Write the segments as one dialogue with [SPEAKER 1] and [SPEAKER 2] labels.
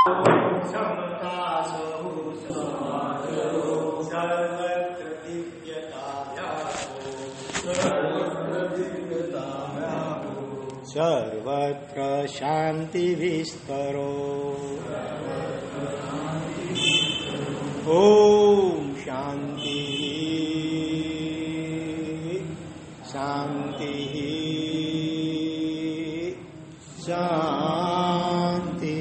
[SPEAKER 1] समता सर्वत्र दिव्यता सर्वत्र शांति विस्तरो ओम शांति शांति शांति।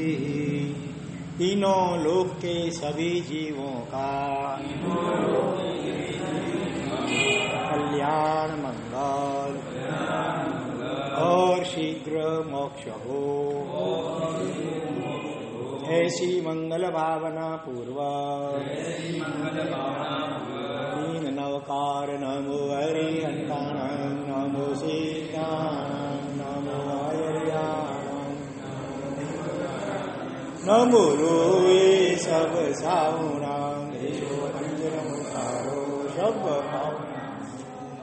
[SPEAKER 1] तीनों लोक के सभी जीवों का कल्याण मंगल और शीघ्र मोक्ष हो, ऐसी मंगल भावना पूर्वक दीन नवकार नमो हरिहंतान नमो सीतान नमो आयर्याण नमो रोए सब साहुणाम देशो पंचरमुखारो सब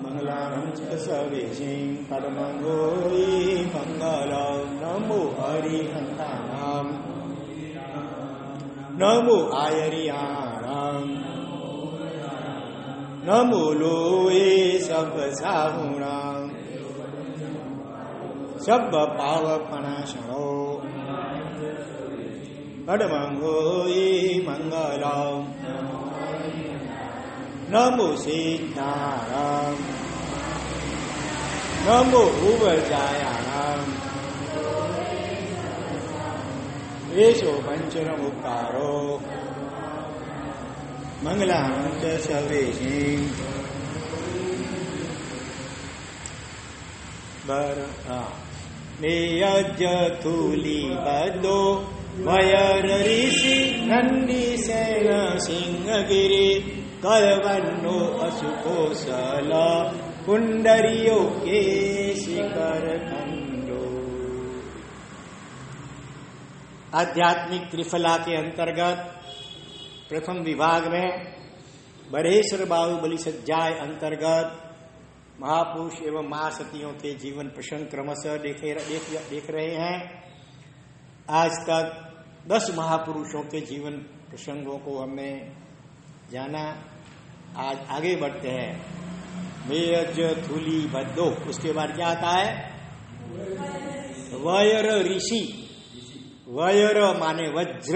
[SPEAKER 1] मंगलानं सर्वेशिं परमंगोरी मंगलम नमो हरिहंतानां नमो आयर्याणां नमो लोए सब साहुणां सब पावपनाशनो परमंगोरी मंगलम नमो सिद्धाराम नमो उवजायाणाम येषो पंचरमुक्तारो मंगलानं च सर्वेशिं मेयज्जथूली बद्धो वयर ऋषि नंदी सेन सिंहगिरि कलवन्नो अशुकोशल कुंडरियो के शिखर खंडो। आध्यात्मिक त्रिफला के अंतर्गत प्रथम विभाग में बरहेश्वर बाहुबली सज्जाय अंतर्गत महापुरुष एवं महासतियों के जीवन प्रसंग क्रमशः देख रहे हैं। आज तक 10 महापुरुषों के जीवन प्रसंगों को हमने जाना। आज आगे बढ़ते हैं। मेयज थूली बद्धो, उसके बाद क्या आता है? वयर ऋषि। वयर माने वज्र,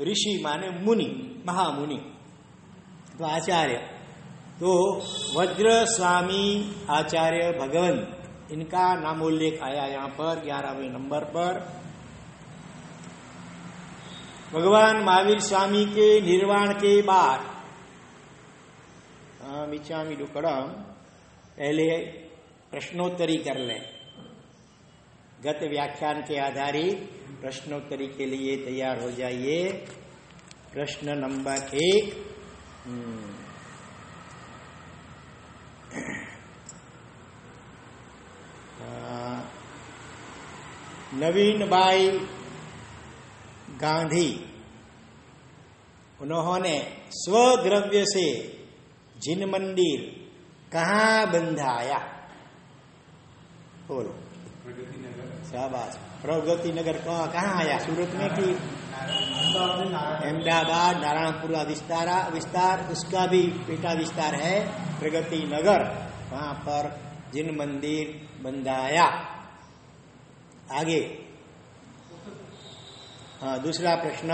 [SPEAKER 1] ऋषि माने मुनि, महामुनि, तो आचार्य। तो वज्र स्वामी आचार्य भगवंत, इनका नामोल्लेख आया यहाँ पर 11वें नंबर पर। भगवान महावीर स्वामी के निर्वाण के बाद मिच्छामि दुक्कडम, पहले प्रश्नोत्तरी कर लें। गत व्याख्यान के आधारित प्रश्नोत्तरी के लिए तैयार हो जाइए। प्रश्न नंबर 1, नवीन भाई गांधी, उन्होंने स्वद्रव्य से जिन मंदिर कहाँ बंधाया? बोलो। शाबाश। प्रगति नगर कहाँ आया? सूरत में कि अहमदाबाद, नारायणपुर विस्तार, उसका भी पेटा विस्तार है प्रगति नगर। वहां पर जिन मंदिर बंधाया। आगे दूसरा प्रश्न,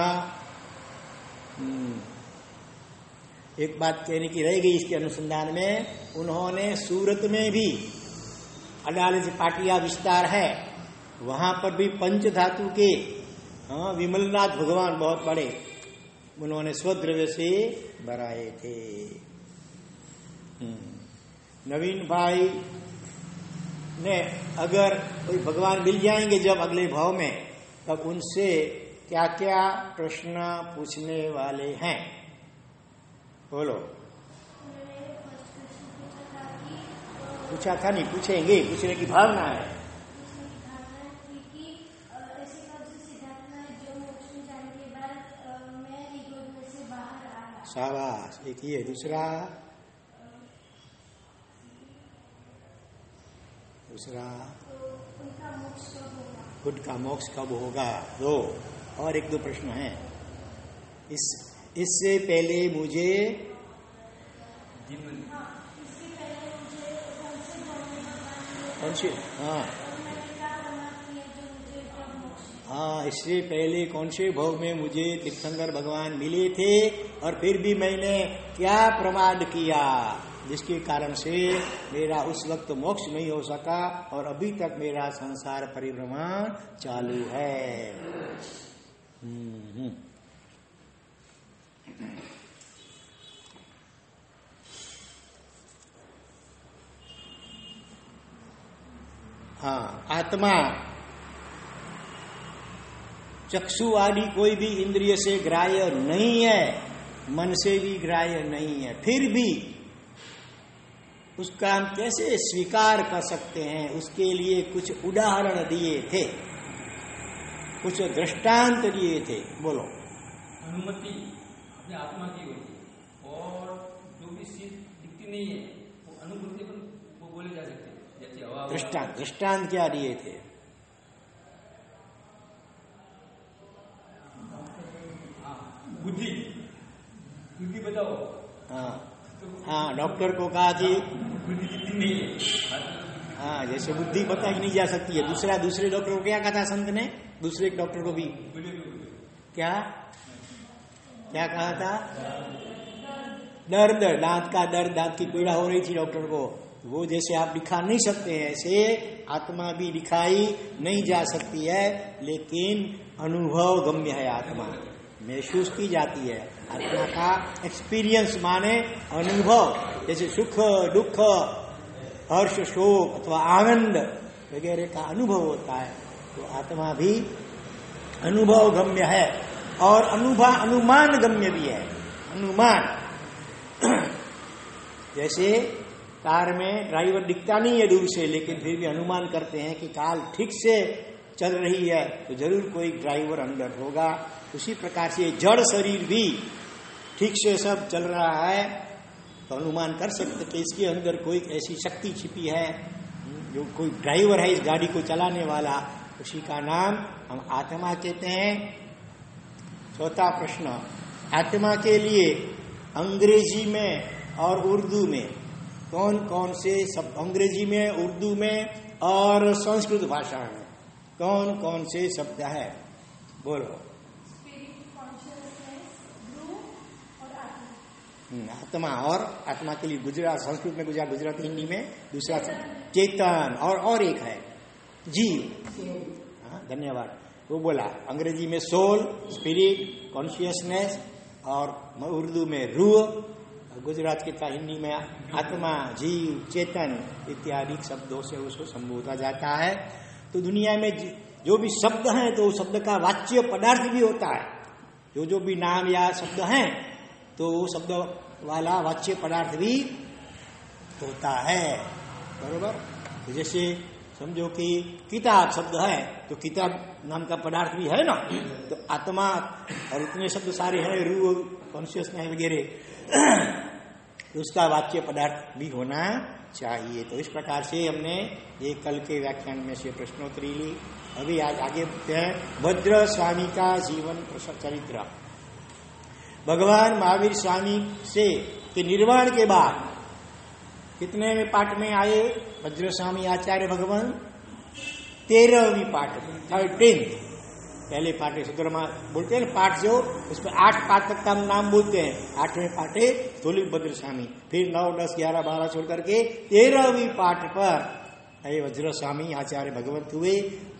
[SPEAKER 1] एक बात कहने की रह गई इसके अनुसंधान में। उन्होंने सूरत में भी अडालज पाटिया विस्तार है, वहां पर भी पंच धातु के विमलनाथ भगवान बहुत बड़े, उन्होंने स्वद्रव्य से बनाए थे। नवीन भाई ने अगर कोई भगवान मिल जाएंगे जब अगले भाव में, तब उनसे क्या क्या प्रश्न पूछने वाले हैं? बोलो। पूछा था नहीं, पूछेंगे, पूछने की भावना है। शाबाश, एक ही है। दूसरा खुद का मोक्ष कब होगा? 2 और एक दो प्रश्न हैं। इससे पहले मुझे कौन से इससे पहले कौन से भोग में मुझे तीर्थंकर भगवान मिले थे और फिर भी मैंने क्या प्रमाद किया जिसके कारण से मेरा उस वक्त मोक्ष नहीं हो सका और अभी तक मेरा संसार परिभ्रमण चालू है। हाँ, आत्मा चक्षु आदि कोई भी इंद्रिय से ग्राह्य नहीं है, मन से भी ग्राह्य नहीं है, फिर भी उसका हम कैसे स्वीकार कर सकते हैं? उसके लिए कुछ उदाहरण दिए थे, कुछ दृष्टांत दिए थे। बोलो।
[SPEAKER 2] अनुमति अपने आत्मा की होती है और जो भी चीज दिखती नहीं है वो अनुभूति वो बोले जा सकते हैं, जैसे हवा।
[SPEAKER 1] दृष्टांत क्या दिए थे?
[SPEAKER 2] बुद्धि बताओ।
[SPEAKER 1] हाँ, डॉक्टर को कहा कि
[SPEAKER 2] बुद्धि दिखती नहीं है।
[SPEAKER 1] हाँ, जैसे बुद्धि बताई नहीं जा सकती है। दूसरे डॉक्टर को क्या कहा था संत ने? दूसरे डॉक्टर को भी क्या कहा था? दर्द, दांत का दर्द, दांत की पीड़ा हो रही थी डॉक्टर को। वो जैसे आप दिखा नहीं सकते हैं, ऐसे आत्मा भी दिखाई नहीं जा सकती है, लेकिन अनुभव गम्य है। आत्मा महसूस की जाती है। आत्मा का एक्सपीरियंस माने अनुभव, जैसे सुख दुख हर्ष शोक अथवा आनंद वगैरह का अनुभव होता है, तो आत्मा भी अनुभव गम्य है और अनुमान गम्य भी है। अनुमान जैसे कार में ड्राइवर दिखता नहीं है दूर से, लेकिन फिर भी अनुमान करते हैं कि कार ठीक से चल रही है तो जरूर कोई ड्राइवर अंदर होगा। उसी प्रकार से जड़ शरीर भी ठीक से सब चल रहा है तो अनुमान कर सकते कि इसके अंदर कोई ऐसी शक्ति छिपी है, जो कोई ड्राइवर है इस गाड़ी को चलाने वाला, उसी का नाम हम आत्मा कहते हैं। चौथा प्रश्न, आत्मा के लिए अंग्रेजी में और उर्दू में कौन कौन से शब्द, अंग्रेजी में, उर्दू में और संस्कृत भाषा में कौन कौन से शब्द है? बोलो। आत्मा, और आत्मा के लिए गुजरात, संस्कृत में गुजराती, हिंदी में दूसरा चेतन, और एक है जीव। हाँ, धन्यवाद। वो बोला अंग्रेजी में सोल, स्पिरिट, कॉन्शियसनेस, और उर्दू में रूह, गुजरात के हिंदी में आत्मा, जीव, चेतन इत्यादि शब्दों से उसको संबोधा जाता है। तो दुनिया में जो भी शब्द हैं तो शब्द का वाच्य पदार्थ भी होता है। जो भी नाम या शब्द हैं तो शब्द वाला वाच्य पदार्थ भी होता है, बरोबर। तो जैसे समझो कि किताब शब्द है तो किताब नाम का पदार्थ भी है ना, तो आत्मा और इतने शब्द सारे हैं, रूह, कॉन्शियसनेस वगैरह, तो उसका वाच्य पदार्थ भी होना चाहिए। तो इस प्रकार से हमने ये कल के व्याख्यान में से प्रश्नोत्तरी ली। अभी आज आगे बढ़ते हैं। भद्र स्वामी का जीवन चरित्र। भगवान महावीर स्वामी से के निर्वाण के बाद कितने में पाठ में आए भद्र स्वामी आचार्य भगवान? 13वीं पाठ में, 13th। पहले पाठे सुद्रमा बोलते हैं ना, पाठ जो उसमें 8 पाठ तक का हम नाम बोलते हैं। 8वें पाठे थोलिक भद्र स्वामी, फिर 9, 10, 11, 12 छोड़ करके 13वीं पाठ पर वज्र स्वामी आचार्य भगवंत हुए,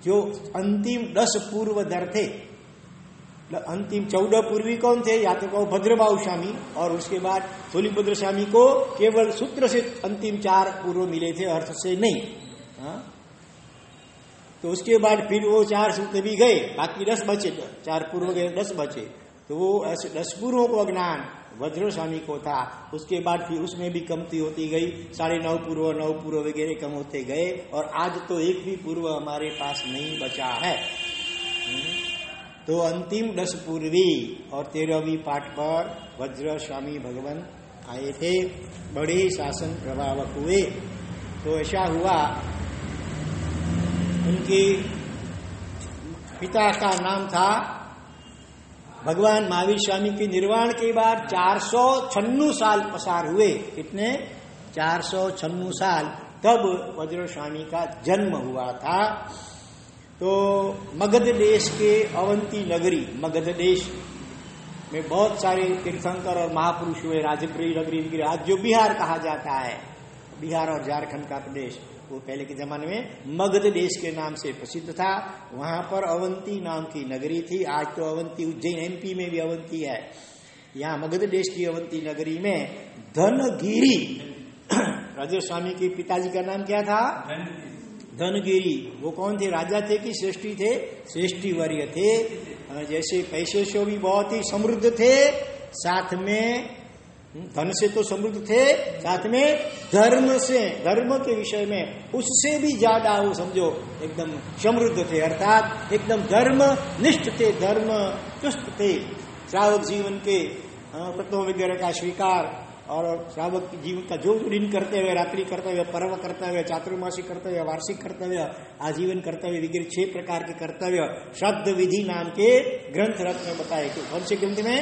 [SPEAKER 1] जो अंतिम 10 पूर्वधर थे। अंतिम 14 पूर्वी कौन थे? या तो कहो भद्रबाहु स्वामी, और उसके बाद थोलिक भद्र स्वामी को केवल सूत्र से अंतिम 4 पूर्व मिले थे, अर्थ से नहीं। हाँ? तो उसके बाद फिर वो 4 सूत्र भी गए, बाकी 10 बचे, 4 पूर्व गए, 10 बचे। तो वो ऐसे 10 पूर्वों को अज्ञान वज्र स्वामी को था। उसके बाद फिर उसमें भी कमती होती गई, 9.5 पूर्व, 9 पूर्व वगैरह कम होते गए, और आज तो एक भी पूर्व हमारे पास नहीं बचा है। तो अंतिम 10 पूर्वी और 13वीं पाठ पर वज्र स्वामी भगवान आए थे, बड़े शासन प्रभावक हुए। तो ऐसा हुआ, उनके पिता का नाम था भगवान महावीर स्वामी के निर्वाण के बाद 496 साल पसार हुए। कितने? 496 साल, तब वज्र स्वामी का जन्म हुआ था। तो मगध देश के अवंती नगरी, मगध देश में बहुत सारे तीर्थंकर और महापुरुष हुए। राजगृह नगरी, आज जो बिहार कहा जाता है, बिहार और झारखंड का प्रदेश, वो पहले के जमाने में मगध देश के नाम से प्रसिद्ध था। वहां पर अवंती नाम की नगरी थी। आज तो अवंती उज्जैन एमपी में भी अवंती है। यहाँ मगध देश की अवंती नगरी में धनगिरी, राजा स्वामी के पिताजी का नाम क्या था? धनगिरी। वो कौन थे? राजा थे कि श्रेष्ठी थे? श्रेष्ठी वर्य थे। जैसे पैसे से भी बहुत ही समृद्ध थे, साथ में धन से तो समृद्ध थे, साथ में धर्म से, धर्म के विषय में उससे भी ज्यादा वो समझो एकदम समृद्ध थे। अर्थात एकदम धर्म निष्ठ थे, धर्म चुस्त थे। श्रावक जीवन के तत्व वगैरह का स्वीकार और श्रावक जीवन का जो दिन करते हुए, रात्रि कर्तव्य, पर्व कर्तव्य, चातुर्मासी कर्तव्य, वार्षिक कर्तव्य, आजीवन कर्तव्य वगैरह 6 प्रकार के कर्तव्य श्राद्ध विधि नाम के ग्रंथ रत्न में बताए। कौन से ग्रंथ में?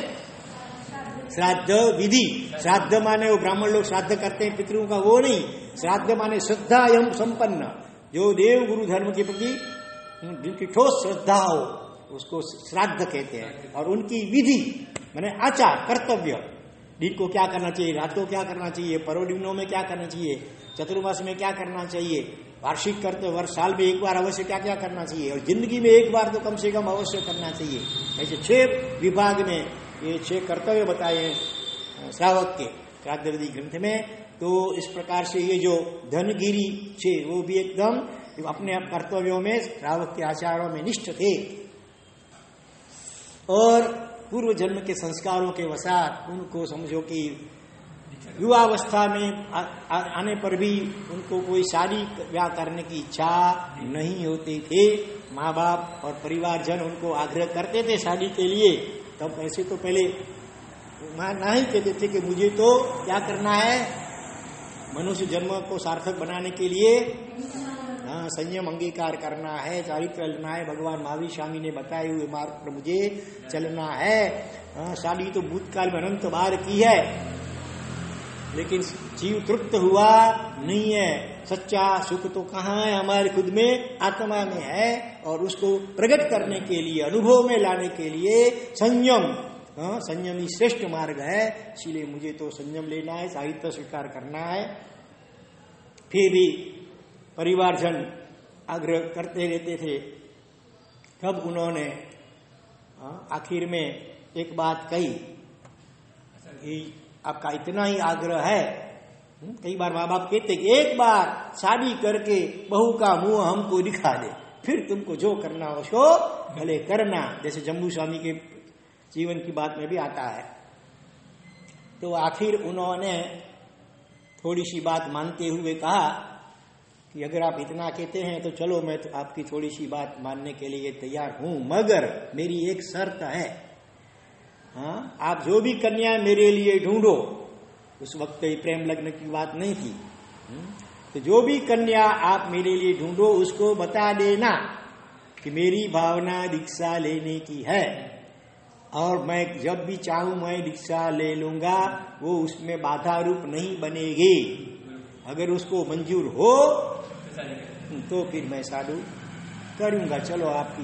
[SPEAKER 1] श्राद्ध विधि। श्राद्ध माने वो ब्राह्मण लोग श्राद्ध करते हैं पितरों का, वो नहीं। श्राद्ध माने श्रद्धा एवं संपन्न, जो देव गुरु धर्म के प्रति जिनकी ठोस श्रद्धा हो उसको श्राद्ध कहते हैं। और उनकी विधि माने आचार, कर्तव्य, दिन को क्या करना चाहिए, रात को क्या करना चाहिए, पर्व दिनों में क्या करना चाहिए, चतुर्मास में क्या करना चाहिए, वार्षिक कर्तव्य, वर्ष साल में एक बार अवश्य क्या क्या करना चाहिए, और जिंदगी में एक बार तो कम से कम अवश्य करना चाहिए। ऐसे 6 विभाग में ये 6 कर्तव्य बताए श्रावक के श्राद्ध विधि ग्रंथ में। तो इस प्रकार से ये जो धनगिरी 6 वो भी एकदम अपने कर्तव्यों में, श्रावक के आचारों में निष्ठ थे और पूर्व जन्म के संस्कारों के वसात उनको समझो कि युवावस्था में आने पर भी उनको कोई शादी ब्याह करने की इच्छा नहीं होती थी। माँ बाप और परिवारजन उनको आग्रह करते थे शादी के लिए। तब ऐसे तो पहले ना ही कहते थे कि मुझे तो क्या करना है, मनुष्य जन्म को सार्थक बनाने के लिए संयम अंगीकार करना है, चारित्र चलना है। भगवान महावीर स्वामी ने बताए हुए मार्ग पर मुझे चलना है। शादी तो भूतकाल में अनंत बार की है, लेकिन जीव तृप्त हुआ नहीं है। सच्चा सुख तो कहाँ है? हमारे खुद में, आत्मा में है। और उसको प्रकट करने के लिए, अनुभव में लाने के लिए संयम, संयम ही श्रेष्ठ मार्ग है। इसलिए मुझे तो संयम लेना है, साहित्य स्वीकार करना है। फिर भी परिवारजन आग्रह करते रहते थे। तब उन्होंने आखिर में एक बात कही कि आपका इतना ही आग्रह है। कई बार माँ बाप कहते कि एक बार शादी करके बहू का मुंह हमको दिखा दे, फिर तुमको जो करना हो सो भले करना। जैसे जम्बू स्वामी के जीवन की बात में भी आता है। तो आखिर उन्होंने थोड़ी सी बात मानते हुए कहा कि अगर आप इतना कहते हैं तो चलो, मैं तो आपकी थोड़ी सी बात मानने के लिए तैयार हूं, मगर मेरी एक शर्त है। आप जो भी कन्या मेरे लिए ढूंढो, उस वक्त कोई प्रेम लग्न की बात नहीं थी, तो जो भी कन्या आप मेरे लिए ढूंढो उसको बता देना कि मेरी भावना दीक्षा लेने की है, और मैं जब भी चाहूं मैं दीक्षा ले लूंगा, वो उसमें बाधा रूप नहीं बनेगी। अगर उसको मंजूर हो तो फिर मैं साधु करूंगा। चलो आपकी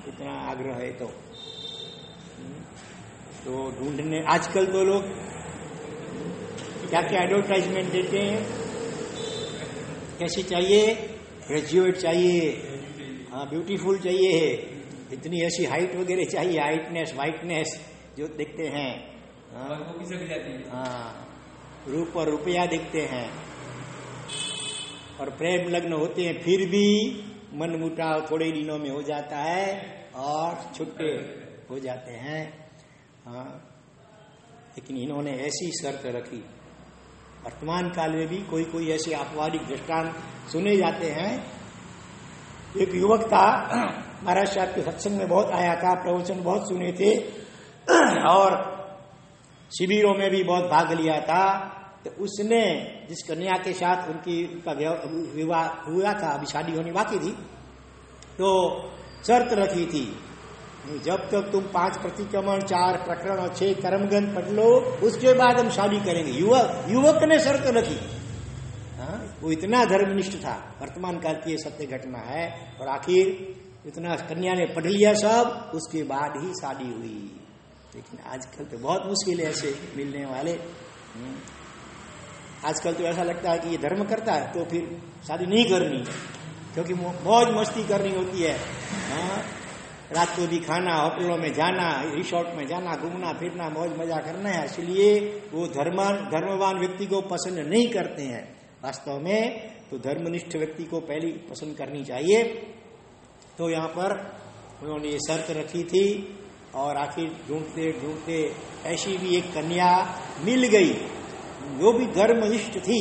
[SPEAKER 1] इतना आग्रह है तो ढूंढने। आजकल तो लोग क्या क्या एडवर्टाइजमेंट देते हैं, कैसी चाहिए, ग्रेजुएट चाहिए, हाँ ब्यूटीफुल चाहिए, इतनी ऐसी हाइट वगैरह चाहिए, हाइटनेस वाइटनेस जो देखते हैं, हाँ रूप और रुपया देखते हैं। और प्रेम लग्न होते हैं, फिर भी मन मुटाव थोड़े दिनों में हो जाता है और छुट्टे हो जाते हैं। हाँ, लेकिन इन्होंने ऐसी शर्त रखी। वर्तमान काल में भी कोई कोई ऐसे अपवादिक दृष्टांत सुने जाते हैं। एक युवक था, महाराज साहब के सत्संग में बहुत आया था, प्रवचन बहुत सुने थे और शिविरों में भी बहुत भाग लिया था। तो उसने जिस कन्या के साथ उनका विवाह हुआ था, अभी शादी होनी बाकी थी, तो शर्त रखी थी जब तक तुम 5 प्रतिक्रमण, 4 प्रकरण और 6 कर्मगंध पढ़ लो, उसके बाद हम शादी करेंगे। युवक ने शर्त रखी। वो इतना धर्मनिष्ठ था, वर्तमान काल की ये सत्य घटना है। और आखिर इतना कन्या ने पढ़ लिया सब, उसके बाद ही शादी हुई। लेकिन आजकल तो बहुत मुश्किल है ऐसे मिलने वाले। आजकल तो ऐसा लगता है कि ये धर्म करता है तो फिर शादी नहीं करनी, क्योंकि मौज मस्ती करनी होती है। रात को भी खाना, होटलों में जाना, रिसोर्ट में जाना, घूमना फिरना, मौज मजा करना है। इसलिए वो धर्मवान व्यक्ति को पसंद नहीं करते हैं। वास्तव में तो धर्मनिष्ठ व्यक्ति को पहले पसंद करनी चाहिए। तो यहाँ पर उन्होंने ये शर्त रखी थी और आखिर ढूंढते ढूंढते ऐसी भी एक कन्या मिल गई जो भी धर्मनिष्ठ थी।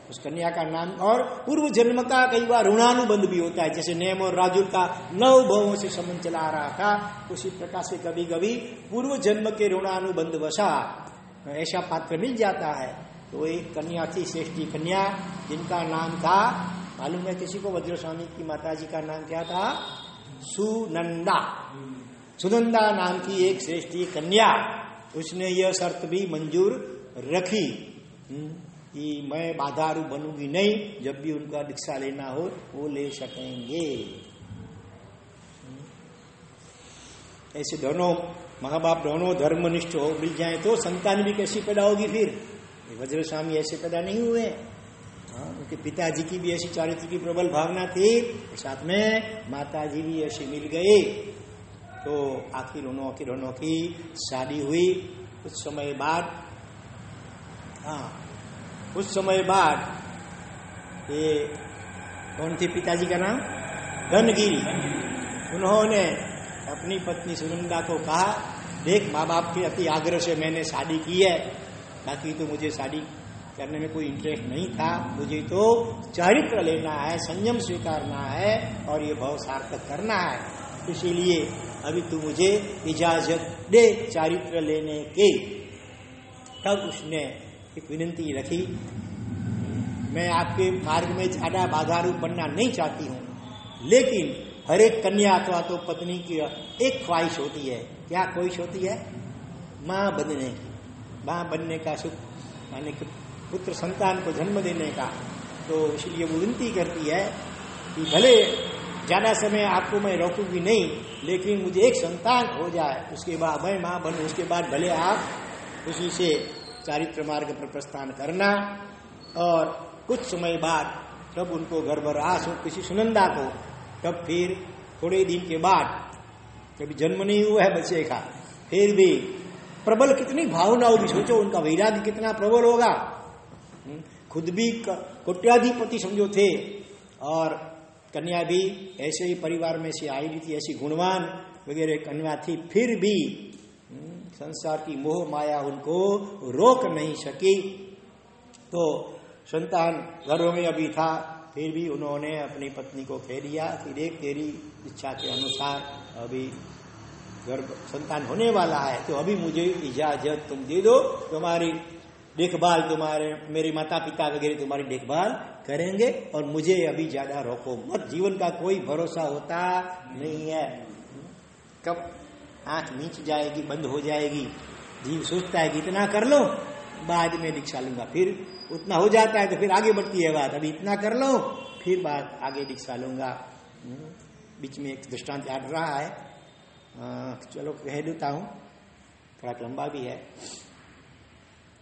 [SPEAKER 1] उस कन्या का नाम, और पूर्व जन्म का कई बार ऋणानुबंध भी होता है। जैसे नेम और राजू का 9 भवों से संबंध चला रहा था, उसी प्रकार से कभी कभी पूर्व जन्म के ऋणानुबंध वशा ऐसा पात्र मिल जाता है। तो एक कन्या थी, श्रेष्ठी कन्या, जिनका नाम था, मालूम है किसी को? वज्र स्वामी की माता जी का नाम क्या था? सुनंदा। सुनंदा नाम की एक श्रेष्ठी कन्या। उसने यह शर्त भी मंजूर रखी कि मैं बाधारू बनूंगी नहीं, जब भी उनका दीक्षा लेना हो वो ले सकेंगे। ऐसे दोनों माँ बाप दोनों धर्मनिष्ठ हो मिल जाए तो संतान भी कैसी पैदा होगी? फिर वज्र स्वामी ऐसे पैदा नहीं हुए। उनके पिताजी की भी ऐसी चारित्र की प्रबल भावना थी, साथ में माताजी भी ऐसे मिल गए। तो आखिर दोनों की शादी हुई। कुछ समय बाद ये कौन थे पिताजी का नाम? धनगिरी। उन्होंने अपनी पत्नी सुनंदा को कहा, देख, माँ बाप के अति आग्रह से मैंने शादी की है, बाकी तो मुझे शादी करने में कोई इंटरेस्ट नहीं था। मुझे तो चारित्र लेना है, संयम स्वीकारना है और ये भाव सार्थक करना है। इसीलिए अभी तू मुझे इजाजत दे चारित्र लेने की। तब उसने एक विनती रखी, मैं आपके मार्ग में ज्यादा बाधारूप बनना नहीं चाहती हूँ, लेकिन हर एक कन्या अथवा तो पत्नी की एक ख्वाहिश होती है। क्या ख्वाहिश होती है? माँ बनने की। माँ बनने का सुख, माने कि पुत्र संतान को जन्म देने का। तो इसलिए वो विनती करती है कि भले ज्यादा समय आपको मैं रोकूंगी नहीं, लेकिन मुझे एक संतान हो जाए, उसके बाद मैं माँ बनूं, उसके बाद भले आप उसी से चारित्र मार्ग पर प्रस्थान करना। और कुछ समय बाद तब उनको गर्भरास हो किसी सुनंदा को, तब फिर थोड़े दिन के बाद, कभी जन्म नहीं हुआ है बच्चे का, फिर भी प्रबल कितनी भावना होगी, सोचो उनका वैराग्य कितना प्रबल होगा। खुद भी कोट्याधिपति समझो थे और कन्या भी ऐसे ही परिवार में से आई थी, ऐसी गुणवान वगैरह कन्या थी, फिर भी संसार की मोह माया उनको रोक नहीं सकी। तो संतान घरों में अभी था, फिर भी उन्होंने अपनी पत्नी को कह दिया कि देख, तेरी इच्छा के अनुसार अभी गर्भ संतान होने वाला है, तो अभी मुझे इजाजत तुम दे दो, तुम्हारी देखभाल, मेरे माता पिता वगैरह तुम्हारी देखभाल करेंगे और मुझे अभी ज्यादा रोको मत। जीवन का कोई भरोसा होता नहीं है, कब आंख नीच जाएगी, बंद हो जाएगी। जीव सोचता है कि इतना कर लो, बाद में दीक्षा लूंगा, फिर उतना हो जाता है तो फिर आगे बढ़ती है बात, अभी इतना कर लो फिर बात आगे दीक्षा लूंगा। बीच में एक दृष्टांत याद रहा है, चलो कह देता हूं, थोड़ा लंबा भी है,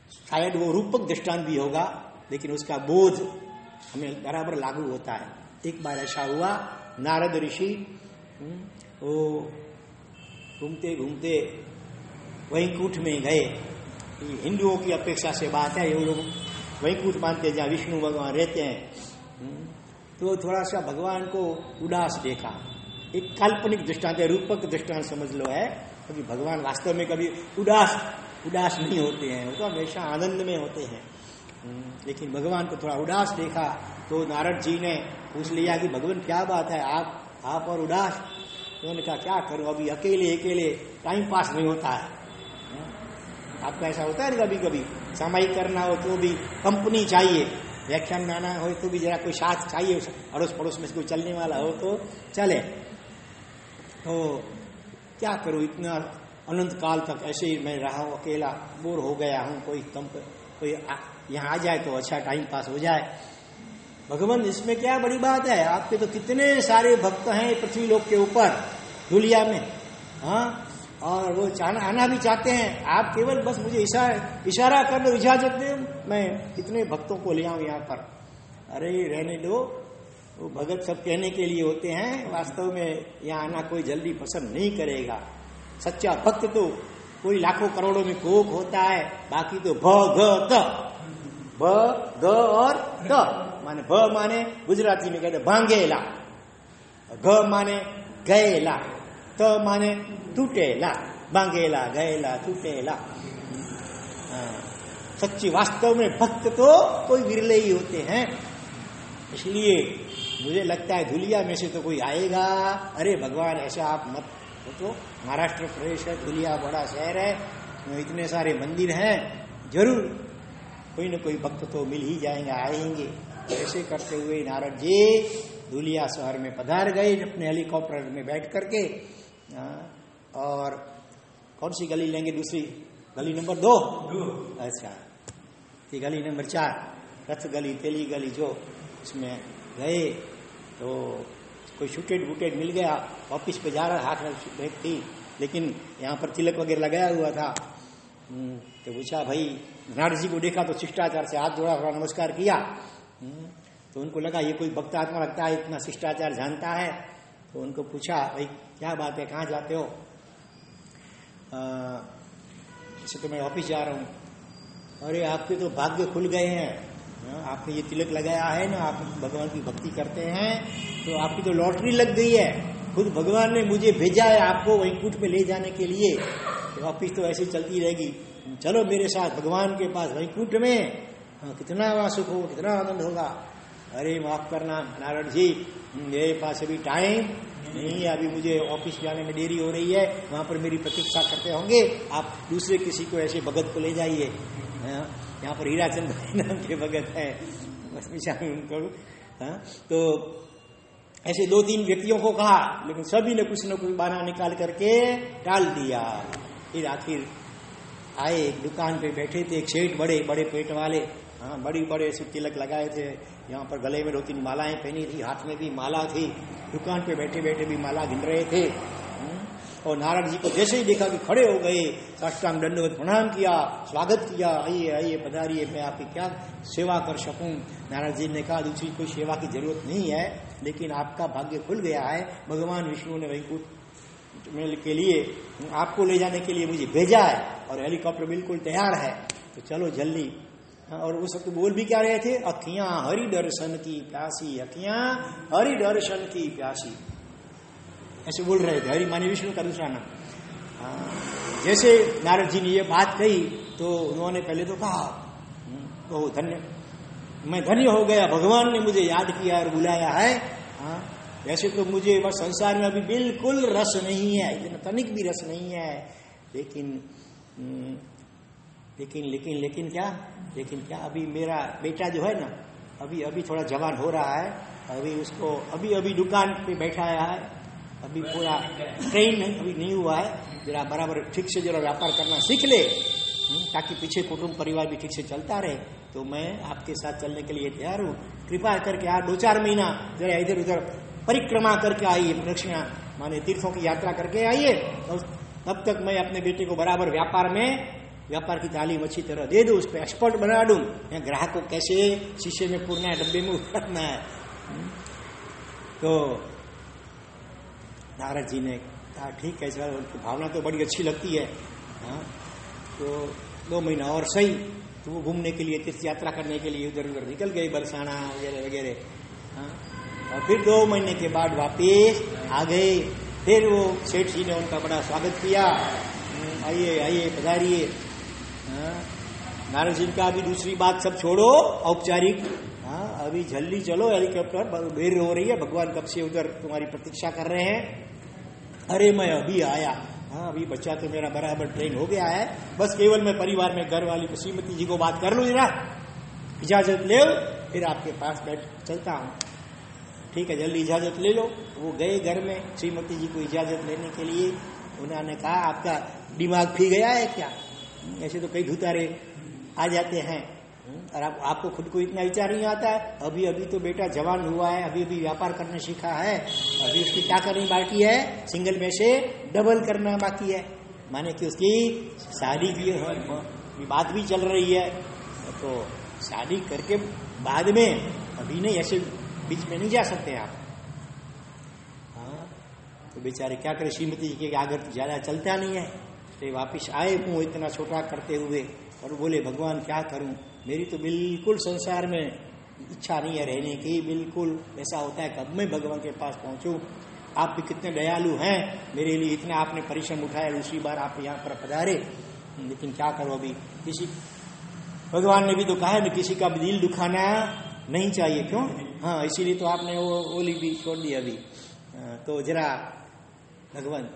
[SPEAKER 1] शायद वो रूपक दृष्टांत भी होगा, लेकिन उसका बोध हमें बराबर लागू होता है। एक बार ऐसा हुआ, नारद ऋषि वो घूमते घूमते वैकुंठ में गए। हिंदुओं की अपेक्षा से बात है, ये लोग वैकुंठ मानते हैं जहाँ विष्णु भगवान रहते हैं। तो थोड़ा सा भगवान को उदास देखा। एक काल्पनिक दृष्टांत है, रूपक दृष्टांत समझ लो है, क्योंकि भगवान वास्तव में कभी उदास नहीं होते हैं, वो तो हमेशा आनंद में होते हैं। लेकिन भगवान को थोड़ा उदास देखा तो नारद जी ने पूछ लिया कि भगवान क्या बात है, आप और उदास? उन्होंने कहा क्या करूं, अभी अकेले टाइम पास नहीं होता है। आपका ऐसा होता है कभी कभी, सामायिक करना हो तो भी कंपनी चाहिए, व्याख्यान में आना हो तो भी जरा कोई साथ चाहिए, अड़ोस पड़ोस में कोई चलने वाला हो तो चले। तो क्या करूं, इतना अनंत काल तक ऐसे ही मैं रहा हूं, अकेला बोर हो गया हूं, कोई यहाँ आ जाए तो अच्छा टाइम पास हो जाए। भगवान इसमें क्या बड़ी बात है, आपके तो कितने सारे भक्त हैं पृथ्वी लोक के ऊपर दुनिया में, हाँ, और वो आना भी चाहते हैं, आप केवल बस मुझे इशारा कर दो, इजाजत दे, मैं कितने भक्तों को ले आऊं यहाँ पर। अरे रहने दो, वो भगत सब कहने के लिए होते हैं, वास्तव में यहाँ आना कोई जल्दी पसंद नहीं करेगा। सच्चा भक्त तो कोई लाखों करोड़ों में कोक होता है, बाकी तो भ ग त, भ ग और त माने, भ माने गुजराती में कहते भांगेला, ग माने गएला, त माने टूटेला, भांगेला गएला टूटेला। सच्ची वास्तव में भक्त तो कोई विरले ही होते हैं। इसलिए मुझे लगता है धुलिया में से तो कोई आएगा। अरे भगवान ऐसा आप मत सोचो, महाराष्ट्र प्रदेश है, धुलिया बड़ा शहर है, इतने सारे मंदिर हैं, जरूर कोई न कोई भक्त तो मिल ही जाएंगे, आएंगे। ऐसे करते हुए नारद जी धुलिया शहर में पधार गए अपने हेलीकॉप्टर में बैठ करके। और कौन सी गली लेंगे, दूसरी गली नंबर 2? अच्छा, ये गली नंबर 4, रथ गली, तेली गली, जो इसमें गए तो कोई शूटेड वूटेड मिल गया, ऑफिस पे जा रहा, हाथ में बैग थी, लेकिन यहाँ पर तिलक वगैरह लगाया हुआ था। तो पूछा, भाई नारद जी को देखा तो शिष्टाचार से हाथ जोड़ा, थोड़ा नमस्कार किया। तो उनको लगा ये कोई भक्त आत्मा लगता है, इतना शिष्टाचार जानता है। तो उनको पूछा, भाई क्या बात है, कहाँ जाते हो? ऐसे तो मैं ऑफिस जा रहा हूँ। अरे आपके तो भाग्य खुल गए हैं, आपने ये तिलक लगाया है ना, आप भगवान की भक्ति करते हैं, तो आपकी तो लॉटरी लग गई है। खुद भगवान ने मुझे भेजा है आपको वैकुंठ में ले जाने के लिए। तो ऑफिस तो ऐसे चलती रहेगी, चलो मेरे साथ भगवान के पास वैकुंठ में, कितना वहां सुख होगा, कितना आनंद होगा। अरे माफ करना नारद जी, मेरे पास अभी टाइम नहीं है, अभी मुझे ऑफिस जाने में देरी हो रही है, वहां पर मेरी प्रतीक्षा करते होंगे, आप दूसरे किसी को ऐसे भगत को ले जाइए। यहाँ पर हीराचंद नाम के भगत है, उनको। तो ऐसे 2-3 व्यक्तियों को कहा, लेकिन सभी ने कुछ न कुछ बहाना निकाल करके टाल दिया। फिर आखिर आए, एक दुकान पे बैठे थे, एक सेठ, बड़े बड़े पेट वाले, हाँ, बड़ी बड़े से तिलक लगाए थे, यहाँ पर गले में 2-3 मालाएं पहनी थी, हाथ में भी माला थी, दुकान पे बैठे बैठे भी माला गिन रहे थे। और नारद जी को जैसे ही देखा कि खड़े हो गए, साष्टांग दंडवत प्रणाम किया, स्वागत किया, आइए आइए पधारिए, मैं आपकी क्या सेवा कर सकूं। नारद जी ने कहा, दूसरी कोई सेवा की जरूरत नहीं है, लेकिन आपका भाग्य खुल गया है, भगवान विष्णु ने वैकुंठ के लिए आपको ले जाने के लिए मुझे भेजा है, और हेलीकॉप्टर बिल्कुल तैयार है, तो चलो जल्दी। और उस वक्त बोल भी क्या रहे थे, अखियां हरि दर्शन की प्यासी, अखियां हरि दर्शन की प्यासी, ऐसे बोल रहे थे। हरि माने विष्णु का दूसरा नाम। जैसे नारद जी ने ये बात कही तो उन्होंने पहले तो कहा, तो धन्य, मैं धन्य हो गया, भगवान ने मुझे याद किया और बुलाया है। वैसे तो मुझे बस संसार में अभी बिल्कुल रस नहीं है, इतना तनिक भी रस नहीं है, लेकिन क्या अभी मेरा बेटा जो है ना, अभी थोड़ा जवान हो रहा है, अभी उसको अभी दुकान पे बैठाया है, अभी पूरा ट्रेन अभी नहीं हुआ है, जरा बराबर ठीक से जरा व्यापार करना सीख ले, ताकि पीछे कुटुंब परिवार भी ठीक से चलता रहे। तो मैं आपके साथ चलने के लिए तैयार हूँ, कृपा करके आप 2-4 महीना जरा इधर उधर परिक्रमा करके आइए, प्रदक्षिणा माने तीर्थों की यात्रा करके आइए, और तब तक मैं अपने बेटे को बराबर व्यापार की तालीम अच्छी तरह दे दूं, उस पर एक्सपर्ट बना दूं, ग्राहक को कैसे शीशे में पूरना है, डब्बे में उतारना है। तो नारद जी ने कहा, ठीक है सर, उनकी भावना तो बड़ी अच्छी लगती है। तो 2 महीना और सही, तो वो घूमने के लिए, तीर्थ यात्रा करने के लिए उधर उधर निकल गए, बरसाना वगैरह वगैरह। और फिर 2 महीने के बाद वापिस आ गए। फिर वो सेठ जी ने उनका बड़ा स्वागत किया, आइए आइए पधारिए। नारद जी का, अभी दूसरी बात सब छोड़ो, औपचारिक, अभी जल्दी चलो, हेलीकॉप्टर देर हो रही है, भगवान कब से उधर तुम्हारी प्रतीक्षा कर रहे हैं। अरे मैं अभी आया, अभी बच्चा तो मेरा बराबर ट्रेन हो गया है, बस केवल मैं परिवार में घर वाली श्रीमती जी को बात कर लूं, जरा इजाजत ले, फिर आपके पास बैठ चलता हूं। ठीक है, जल्दी इजाजत ले लो। वो गए घर में श्रीमती जी को इजाजत लेने के लिए, उन्होंने कहा आपका दिमाग पी गया है क्या? ऐसे तो कई धुतारे आ जाते हैं और आपको खुद को इतना विचार नहीं आता है। अभी अभी तो बेटा जवान हुआ है, अभी अभी व्यापार करना सीखा है, अभी उसकी क्या करनी बाकी है? सिंगल में से डबल करना बाकी है, माने कि उसकी शादी की बात भी चल रही है। तो शादी करके बाद में, अभी नहीं, ऐसे बीच में नहीं जा सकते आप। हाँ, तो बेचारे क्या करें, श्रीमती जी के आगे तो ज्यादा चलता नहीं है। तो वापिस आए हूँ इतना छोटा करते हुए और बोले भगवान क्या करूं, मेरी तो बिल्कुल संसार में इच्छा नहीं है रहने की, बिल्कुल ऐसा होता है कब मैं भगवान के पास पहुंचूं। आप भी कितने दयालु हैं, मेरे लिए इतना आपने परिश्रम उठाया, दूसरी बार आप यहाँ पर पधारे, लेकिन क्या करो अभी किसी, भगवान ने भी तो कहा है ना किसी का भी दिल दुखाना नहीं चाहिए, क्यों? हाँ, इसीलिए तो आपने वो ओली भी छोड़ दी अभी। तो जरा भगवान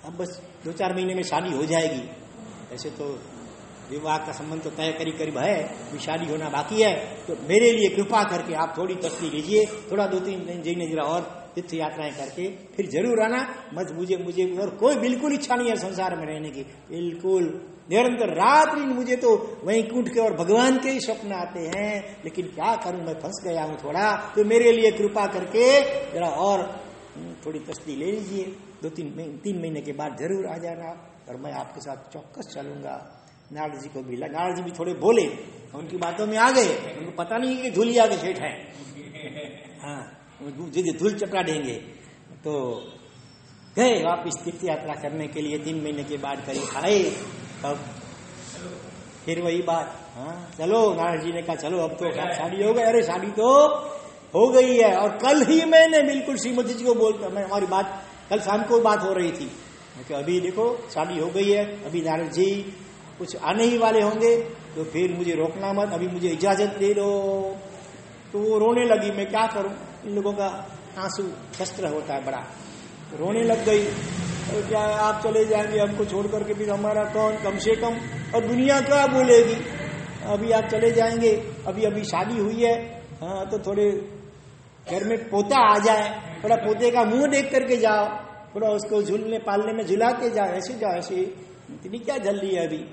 [SPEAKER 1] अब बस 2-4 महीने में शादी हो जाएगी, ऐसे तो विवाह का संबंध तो तय करीब है, भी शादी होना बाकी है। तो मेरे लिए कृपा करके आप थोड़ी तस्वीर लीजिए, थोड़ा 2-3 दिन जीने जरा और तीर्थ यात्राएं करके फिर जरूर आना। मत मुझे और कोई बिल्कुल इच्छा नहीं है संसार में रहने की, बिल्कुल निरंतर रात दिन मुझे तो वैकुंठ के और भगवान के ही स्वप्न आते हैं, लेकिन क्या करूं मैं फंस गया हूं थोड़ा। तो मेरे लिए कृपा करके जरा और थोड़ी तस्वीर ले लीजिए, 2-3 महीने के बाद जरूर आ जाना और मैं आपके साथ चौकस चलूंगा। नारद जी को भी, नारद जी भी थोड़े बोले, उनकी बातों में आ गए, उनको पता नहीं कि धूलिया के सेठ है, हाँ धूल चटा देंगे। तो गए वापिस तीर्थ यात्रा करने के लिए, 3 महीने के बाद करीब आए, तब फिर वही बात, हाँ चलो, नारद जी ने कहा चलो अब तो शादी हो गई। अरे शादी तो हो गई है, और कल ही मैंने बिल्कुल श्रीमती जी को बोलता, मैं हमारी बात कल शाम को बात हो रही थी कि अभी देखो शादी हो गई है, अभी नारद जी कुछ आने ही वाले होंगे, तो फिर मुझे रोकना मत, अभी मुझे इजाजत दे दो। तो वो रोने लगी, मैं क्या करूं, इन लोगों का आंसू शस्त्र होता है बड़ा, तो रोने लग गई। तो क्या आप चले जाएंगे हमको छोड़ करके, फिर हमारा कौन, कम से कम और दुनिया क्या बोलेगी, अभी आप चले जाएंगे, अभी अभी शादी हुई है, हाँ तो थोड़े घर में पोता आ जाए, थोड़ा पोते का मुंह देख करके जाओ, थोड़ा उसको झूलने पालने में झुलाते जाओ, ऐसे जाओ, ऐसे इतनी क्या जल्दी है अभी,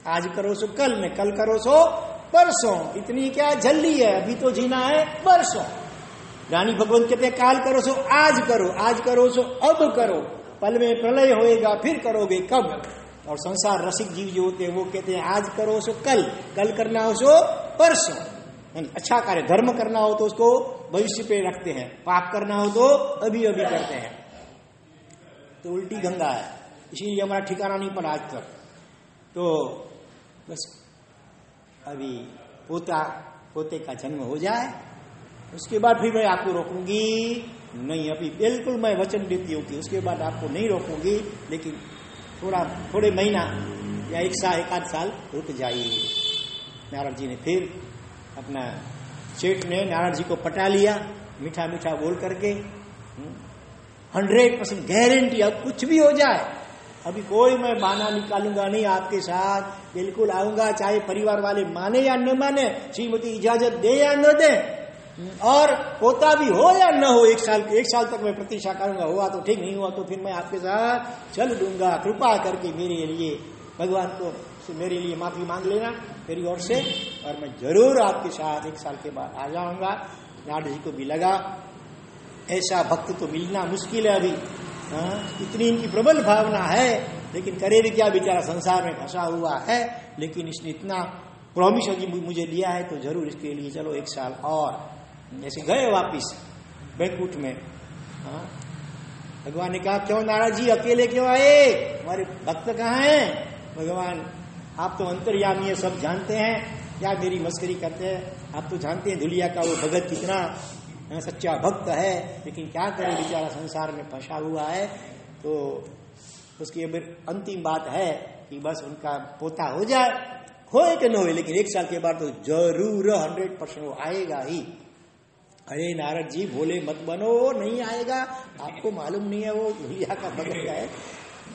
[SPEAKER 1] आज करो सो कल में, कल करो सो परसों, इतनी क्या जल्दी है, अभी तो जीना है परसों। रानी भगवंत कहते हैं काल करो सो आज करो, आज करो सो अब करो, पल में प्रलय होएगा फिर करोगे कब। और संसार रसिक जीव जो होते हैं वो कहते हैं आज करो सो कल, कल करना हो सो परसों। अच्छा कार्य धर्म करना हो तो उसको भविष्य पे रखते हैं, पाप करना हो तो अभी अभी करते हैं। तो उल्टी गंगा है, इसीलिए हमारा ठिकाना नहीं पड़ा आज तक। तो बस अभी पोते का जन्म हो जाए, उसके बाद फिर मैं आपको रोकूंगी नहीं, अभी बिल्कुल मैं वचन देती हूँ कि उसके बाद आपको नहीं रोकूंगी, लेकिन थोड़े महीना या 1 साल रुक जाइए। नारद जी ने फिर अपना सेठ ने नारद जी को पटा लिया, मीठा मीठा बोल करके, 100% गारंटी, अब कुछ भी हो जाए, अभी कोई मैं बहाना निकालूंगा नहीं, आपके साथ बिल्कुल आऊंगा, चाहे परिवार वाले माने या न माने, श्रीमती इजाजत दे या न दे, और पोता भी हो या न हो, 1 साल तक मैं प्रतीक्षा करूंगा, हुआ तो ठीक, नहीं हुआ तो फिर मैं आपके साथ चल दूंगा। कृपा करके मेरे लिए, भगवान को मेरे लिए माफी मांग लेना मेरी ओर से, और मैं जरूर आपके साथ 1 साल के बाद आ जाऊंगा। नारद जी को भी लगा ऐसा भक्त तो मिलना मुश्किल है अभी, इतनी इनकी प्रबल भावना है, लेकिन करे भी क्या, बेचारा संसार में फंसा हुआ है, लेकिन इसने इतना प्रॉमिस मुझे दिया है तो जरूर इसके लिए चलो 1 साल और। जैसे गए वापिस बैकुंठ में, भगवान ने कहा क्यों नारद जी अकेले क्यों आए, हमारे भक्त कहाँ हैं? भगवान आप तो अंतर्यामी है, सब जानते हैं, क्या मेरी मस्करी करते हैं, आप तो जानते हैं धुलिया का वो भगत कितना सच्चा भक्त है, लेकिन क्या करें बेचारा संसार में फंसा हुआ है। तो उसकी अब अंतिम बात है कि बस उनका पोता हो जाए, होए कि न होए, लेकिन 1 साल के बाद तो जरूर 100% वो आएगा ही। अरे नारद जी भोले मत बनो, नहीं आएगा, आपको मालूम नहीं है वो धुलिया का भक्त है।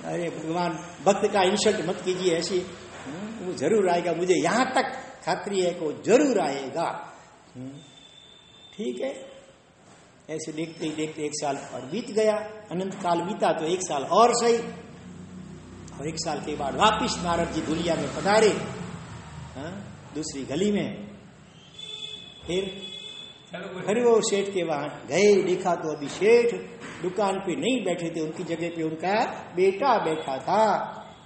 [SPEAKER 1] अरे भगवान भक्त का इंसल्ट मत कीजिए ऐसी, वो जरूर आएगा, मुझे यहां तक खात्री है कि वो जरूर आएगा। ठीक है, ऐसे देखते ही देखते 1 साल और बीत गया। अनंत काल बीता तो 1 साल और सही, और 1 साल के बाद वापिस नारद जी दुनिया में पधारे, दूसरी गली में। फिर वो सेठ के वहां गए, देखा तो अभी सेठ दुकान पे नहीं बैठे थे, उनकी जगह पे उनका बेटा बैठा था।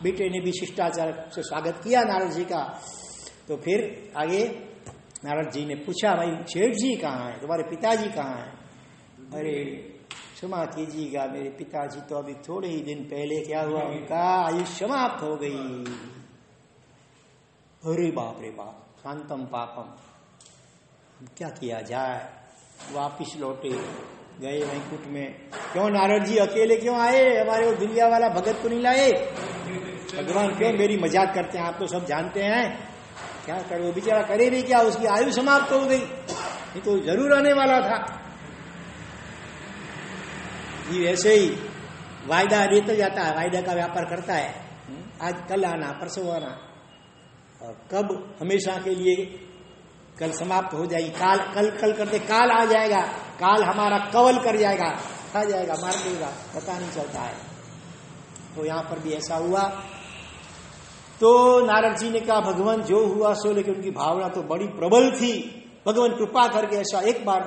[SPEAKER 1] बेटे ने भी शिष्टाचार से स्वागत किया नारद जी का। तो फिर आगे नारद जी ने पूछा, भाई सेठ जी कहाँ है, तुम्हारे पिताजी कहाँ है? अरे क्षमा कीजिएगा मेरे पिताजी तो अभी थोड़े ही दिन पहले क्या हुआ, उनका आयु समाप्त हो गई। अरे बाप रे बाप, शांतम पापम, क्या किया जाए? वापिस लौटे, गए वैकुंठ में। क्यों नारद जी अकेले क्यों आए? हमारे वो दुनिया वाला भगत को नहीं लाए? भगवान क्यों मेरी मजाक करते हैं? आप तो सब जानते हैं। क्या करे वो बेचारा, करे भी क्या, उसकी आयु समाप्त हो गई, ये तो जरूर आने वाला था। ये ऐसे ही वायदा देता जाता है, वायदा का व्यापार करता है, आज कल आना परसों आना, और कब हमेशा के लिए कल समाप्त हो जाएगी। काल कल कल करते काल आ जाएगा, काल हमारा कवल कर जाएगा, खा जाएगा, मार देगा, पता नहीं चलता है। तो यहां पर भी ऐसा हुआ। तो नारद जी ने कहा भगवान जो हुआ सो, लेकिन उनकी भावना तो बड़ी प्रबल थी। भगवान कृपा करके ऐसा एक बार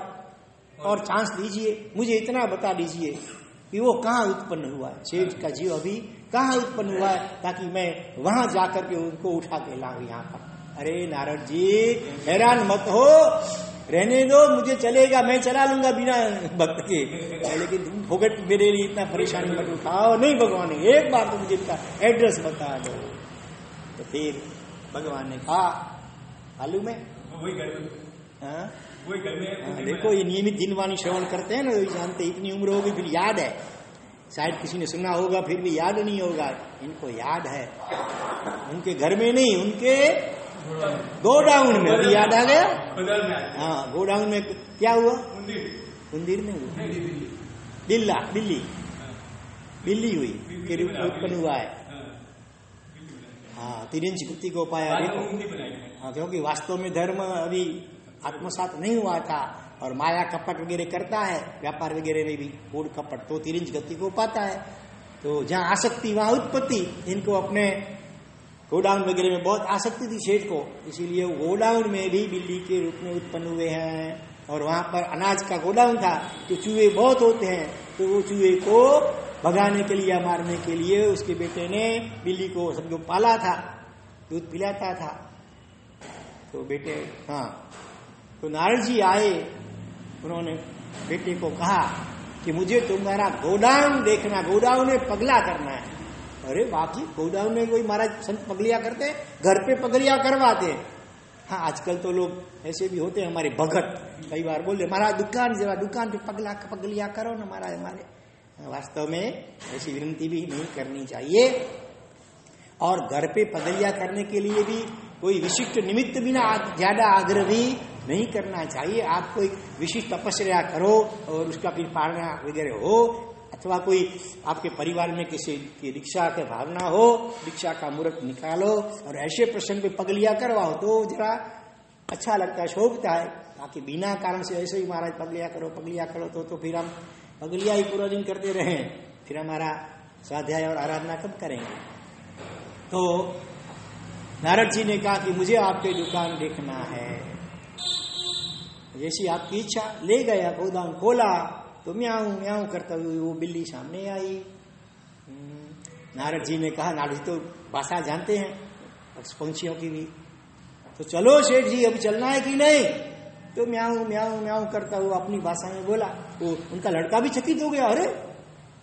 [SPEAKER 1] और चांस दीजिए, मुझे इतना बता दीजिए कि वो कहाँ उत्पन्न हुआ है, सेठ का जीव अभी कहाँ उत्पन्न हुआ है, ताकि मैं वहां जाकर के उनको उठा के लाऊं यहाँ पर। अरे नारद जी हैरान मत हो, रहने दो, मुझे चलेगा, मैं चला लूंगा बिना भक्त के, लेकिन तुम फोकट मेरे लिए इतना परेशानी मत उठाओ। नहीं भगवान, एक बार तो मुझे इसका एड्रेस बता दो। तो फिर भगवान ने कहा, मालूम है वही घर में देखो, ये नियमित दिनवाणी श्रवण करते हैं ना, तो जानते इतनी उम्र होगी फिर याद है। शायद किसी ने सुना होगा फिर भी याद नहीं होगा, इनको याद है। उनके घर में नहीं, उनके गोडाउन में। अभी याद आ गया? हाँ, गोडाउन में क्या हुआ? मंदिर में हुआ, बिल्ली हुई के रूप में उत्पन्न हुआ है। हाँ, तिरंज कृति को पाया। हाँ, क्योंकि वास्तव में धर्म अभी आत्मसात नहीं हुआ था, और माया कपट वगैरह करता है, व्यापार वगैरह में भी कूड़ कपट, तो तिरंज गति को पाता है। तो जहाँ आसक्ति वहां उत्पत्ति। इनको अपने गोडाउन वगैरह में बहुत आसक्ति थी सेठ को, इसीलिए वो गोडाउन में भी बिल्ली के रूप में उत्पन्न हुए हैं। और वहां पर अनाज का गोडाउन था, तो चूहे बहुत होते हैं, तो वो चूहे को भगाने के लिए, मारने के लिए उसके बेटे ने बिल्ली को सबको पाला था, दूध पिलाता था। तो बेटे, हाँ, तो नारद जी आए, उन्होंने बेटे को कहा कि मुझे तुम्हारा गोडाउन देखना, गोडाउन में पगला करना है। अरे बाप जी, गोडाउन में कोई महाराज संत पगलिया करते? घर पे पगलिया करवाते। हाँ, आजकल तो लोग ऐसे भी होते हैं, हमारे भगत कई बार बोलते महाराज दुकान पे पगलिया करो ना महाराज हमारे। वास्तव में ऐसी विनती भी नहीं करनी चाहिए, और घर पे पगलिया करने के लिए भी कोई विशिष्ट निमित्त बिना ज्यादा आग्रह भी नहीं करना चाहिए। आप कोई विशिष्ट तपस्या करो और उसका फिर पालना वगैरह हो, अथवा कोई आपके परिवार में किसी की दीक्षा के भावना हो, दीक्षा का मुहूर्त निकालो और ऐसे प्रसंग पे पगलिया करवाओ, तो जरा अच्छा लगता है, शोभता है। बाकी बिना कारण से ऐसे ही महाराज पगलिया करो तो फिर हम पगलिया ही पूरा दिन करते रहे, फिर हमारा स्वाध्याय और आराधना कब करेंगे? तो नारद जी ने कहा कि मुझे आपके दुकान देखना है। जैसी आपकी इच्छा, ले गया, गोदाम खोला तो म्याऊं म्याऊं करता हुई वो बिल्ली सामने आई। नारद जी ने कहा, नारद जी तो भाषा जानते हैं पंछियों की भी, तो चलो सेठ जी अब चलना है कि नहीं? तो म्याऊं म्याऊं म्याऊं करता हुआ अपनी भाषा में बोला। तो उनका लड़का भी चकित हो गया, अरे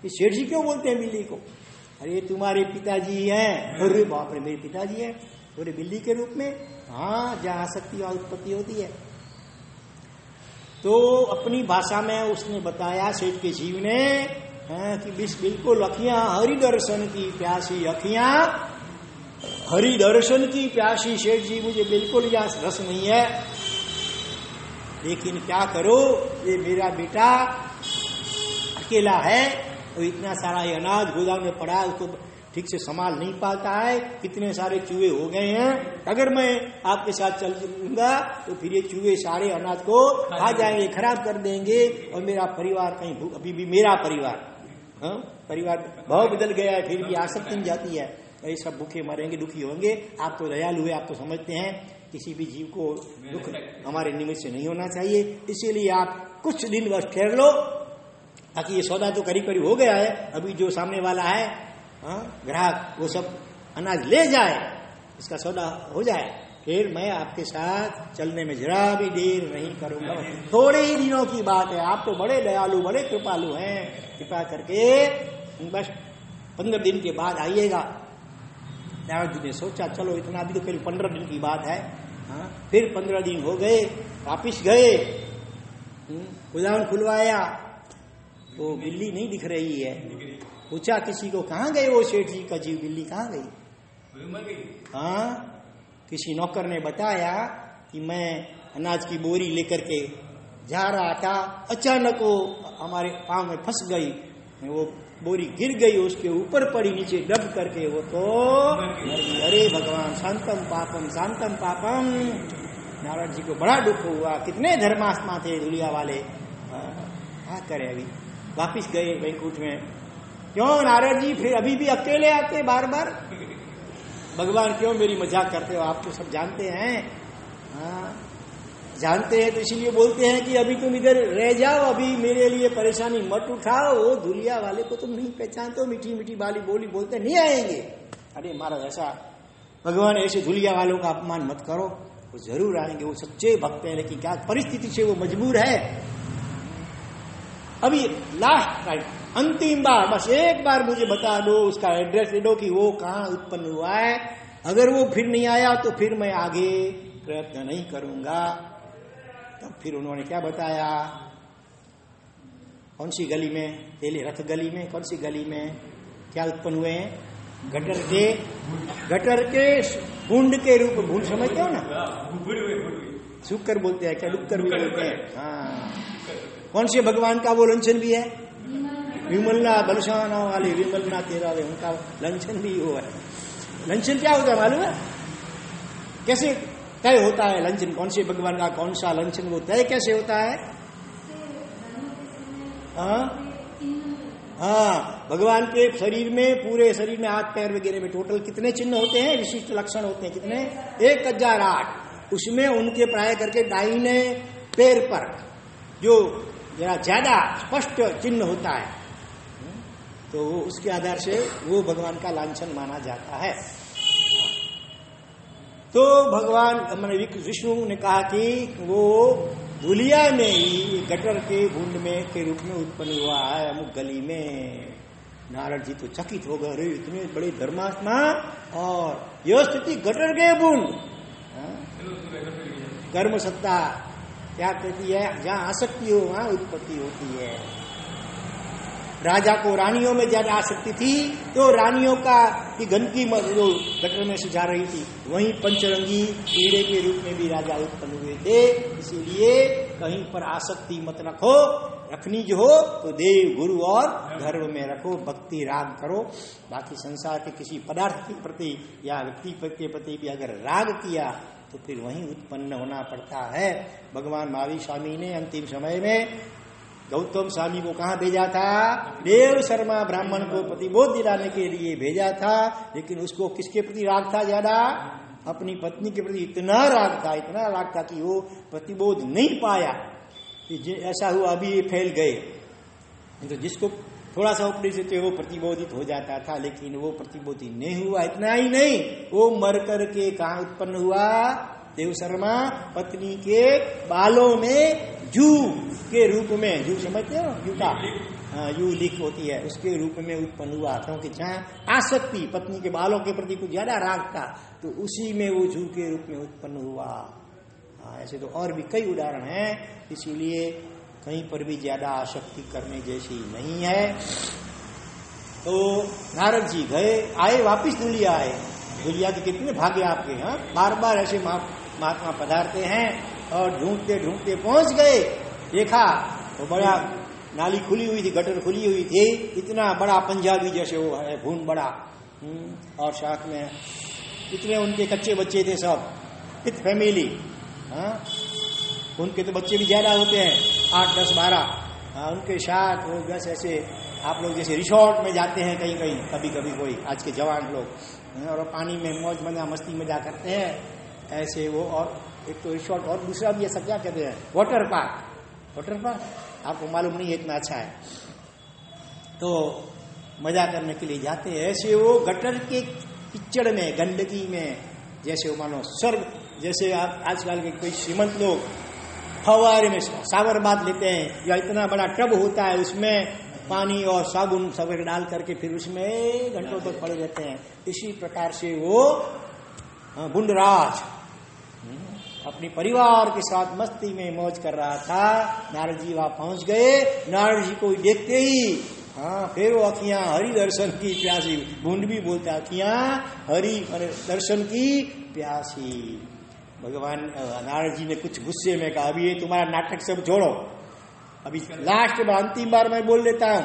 [SPEAKER 1] ये सेठ जी क्यों बोलते हैं बिल्ली को? अरे तुम्हारे पिताजी हैं। अरे बाप रे, मेरे पिताजी हैं? थोड़े बिल्ली के रूप में? हाँ, जहाँ आसक्ति वहां उत्पत्ति होती है। तो अपनी भाषा में उसने बताया सेठ के जीव ने कि बिल्कुल अखियां हरि दर्शन की प्यासी, अखियां हरि दर्शन की प्यासी सेठ जी, मुझे बिल्कुल यहाँ रस नहीं है, लेकिन क्या करो, ये मेरा बेटा अकेला है, तो इतना सारा ये अनाज गोदाम में पड़ा, उसको ठीक से संभाल नहीं पाता है, कितने सारे चूहे हो गए हैं। अगर मैं आपके साथ चल लूंगा तो फिर ये चूहे सारे अनाज को खा जाएंगे, खराब कर देंगे, और मेरा परिवार कहीं अभी भी मेरा परिवार भाव बदल गया है, फिर भी आसक्ति नहीं जाती है, ये सब भूखे मरेंगे, दुखी होंगे। आप तो दयालु है, आप तो समझते हैं किसी भी जीव को दुख हमारे निमित्त से नहीं होना चाहिए, इसीलिए आप कुछ दिन बस ठहर लो, ताकि ये सौदा तो करीब करीब हो गया है, अभी जो सामने वाला है ग्राहक वो सब अनाज ले जाए, इसका सौदा हो जाए, फिर मैं आपके साथ चलने में जरा भी देर नहीं करूंगा। थोड़े ही दिनों की बात है, आप तो बड़े दयालु बड़े कृपालु हैं, कृपा करके बस 15 दिन के बाद आइएगा। नारद जी ने सोचा चलो इतना, अभी तो करीब 15 दिन की बात है। फिर 15 दिन हो गए, वापिस गए, गोदाम खुलवाया तो बिल्ली नहीं दिख रही है। पूछा किसी को, कहाँ गए वो सेठ जी का जीव, बिल्ली कहाँ गई? किसी नौकर ने बताया कि मैं अनाज की बोरी लेकर के जा रहा था, अचानक वो हमारे पांव में फंस गई, वो बोरी गिर गई, उसके ऊपर पड़ी, नीचे दब करके वो तो अरे भगवान शांतम पापम शांतम पापम। नारद जी को बड़ा दुख हुआ, कितने धर्मात्मा थे दुनिया वाले, क्या करे। अभी वापिस गए वैकुंठ में। क्यों नारद जी फिर अभी भी अकेले आते बार बार? भगवान क्यों मेरी मजाक करते हो, आप तो सब जानते हैं। जानते हैं तो इसीलिए बोलते हैं कि अभी तुम इधर रह जाओ, अभी मेरे लिए परेशानी मत उठाओ। वो दुनिया वाले को तुम नहीं पहचानते हो, मीठी मीठी बाली बोली बोलते नहीं आएंगे। अरे महाराज ऐसा भगवान ऐसे दुनिया वालों का अपमान मत करो, वो जरूर आएंगे, वो सच्चे भक्त हैं, लेकिन क्या परिस्थिति से वो मजबूर है। अभी लास्ट टाइम, अंतिम बार, बस एक बार मुझे बता दो, उसका एड्रेस दे दो कि वो कहाँ उत्पन्न हुआ है। अगर वो फिर नहीं आया तो फिर मैं आगे प्रयत्न नहीं करूंगा। तब फिर उन्होंने क्या बताया, कौन सी गली में, पहले रथ गली में, कौन सी गली में क्या उत्पन्न हुए हैं? गटर के बूंद के रूप, बूंद समझते हो ना, सुकर बोलते हैं क्या, डुक्कर भी बोलते हैं। हाँ, कौन से भगवान का वो लंचन भी है? विमलना बलशाना वाले विमलना तेरा वे, उनका लंचन भी वो है। लंचन क्या होता है मालूम है? कैसे तय होता है लंचन, कौन से भगवान का कौन सा लंचन, वो तय कैसे होता है? भगवान के शरीर में, पूरे शरीर में, हाथ पैर वगैरह में टोटल कितने चिन्ह होते हैं, विशिष्ट लक्षण होते हैं, कितने? 1008। उसमें उनके प्राय करके दाहिने पैर पर जो जरा ज्यादा स्पष्ट चिन्ह होता है, तो उसके आधार से वो भगवान का लांछन माना जाता है। तो भगवान मैंने विष्णु ने कहा कि वो धुलिया में ही गटर के बूंद में के रूप में उत्पन्न हुआ है, अमुक गली में। नारद जी तो चकित हो गए, इतने बड़े धर्मात्मा, और यह स्थिति गटर के बूंद, कर्म सत्ता क्या कहती है, जहां आसक्ति हो वहां उत्पत्ति होती है। राजा को रानियों में ज्यादा आसक्ति थी, तो रानियों का की गंदगी जो गटर में से जा रही थी, वहीं पंचरंगी कीड़े के रूप में भी राजा उत्पन्न हुए थे। इसीलिए कहीं पर आसक्ति मत रखो, रखनी जो हो तो देव गुरु और धर्म में रखो, भक्ति राग करो। बाकी संसार के किसी पदार्थ के प्रति या व्यक्ति के प्रति भी अगर राग किया तो फिर वहीं उत्पन्न होना पड़ता है। भगवान महावीर स्वामी ने अंतिम समय में गौतम स्वामी को कहाँ भेजा था? देव शर्मा ब्राह्मण को प्रतिबोध दिलाने के लिए भेजा था, लेकिन उसको किसके प्रति राग था ज्यादा? अपनी पत्नी के प्रति इतना राग था कि वो प्रतिबोध नहीं पाया, कि ऐसा हुआ अभी ये फैल गए। तो जिसको थोड़ा सा उपदेश देते वो प्रतिबोधित हो जाता था, लेकिन वो प्रतिबोधित नहीं हुआ। इतना ही नहीं, वो मर कर के कहाँ उत्पन्न हुआ? देव शर्मा पत्नी के बालों में जू के रूप में, जू समझते हो, जूता, यू लिख होती है, उसके रूप में उत्पन्न हुआ। क्योंकि जहाँ आसक्ति पत्नी के बालों के प्रति कुछ ज्यादा राग था, तो उसी में वो जू के रूप में उत्पन्न हुआ। ऐसे तो और भी कई उदाहरण हैं, इसीलिए कहीं पर भी ज्यादा आसक्ति करने जैसी नहीं है। तो नारद जी गए, आए वापिस दुलिया आए। दुलिया के कितने भाग्य आपके, हाँ, बार बार ऐसे महात्मा पधारते हैं, और ढूंढते ढूंढते पहुंच गए। देखा तो बड़ा नाली खुली हुई थी, गटर खुली हुई थी, इतना बड़ा पंजाबी जैसे वो है भून बड़ा, और साथ में इतने उनके कच्चे बच्चे थे सब, विथ फैमिली। उनके तो बच्चे भी ज्यादा होते हैं, 8, 10, 12। उनके साथ वो बस ऐसे आप लोग जैसे रिसोर्ट में जाते हैं कहीं कहीं, कभी कभी कोई आज के जवान लोग, और पानी में मौज मजा मस्ती मजा करते हैं, ऐसे वो। और एक तो रिसोर्ट और दूसरा भी ऐसा क्या कहते हैं, वाटर पार्क। वाटर पार्क आपको मालूम नहीं है इतना अच्छा है, तो मजा करने के लिए जाते हैं। ऐसे वो गटर के कीचड़ में, गंदगी में, जैसे वो मानो स्वर्ग। जैसे आप आजकल के कोई श्रीमंत लोग फवारे में सावर बात लेते हैं, या इतना बड़ा टब होता है उसमें पानी और साबुन सब डाल करके फिर उसमें घंटों तक पड़े रहते हैं। इसी प्रकार से वो बुंडराज अपनी परिवार के साथ मस्ती में मौज कर रहा था। नारद जी वहां पहुंच गए। नारद जी को देखते ही फिर वो अखियां हरि दर्शन की प्यासी, बूंद भी बोलता अखियां हरि दर्शन की प्यासी। भगवान नारद जी ने कुछ गुस्से में कहा, अभी ये तुम्हारा नाटक सब छोड़ो, अभी लास्ट बार अंतिम बार मैं बोल देता हूं,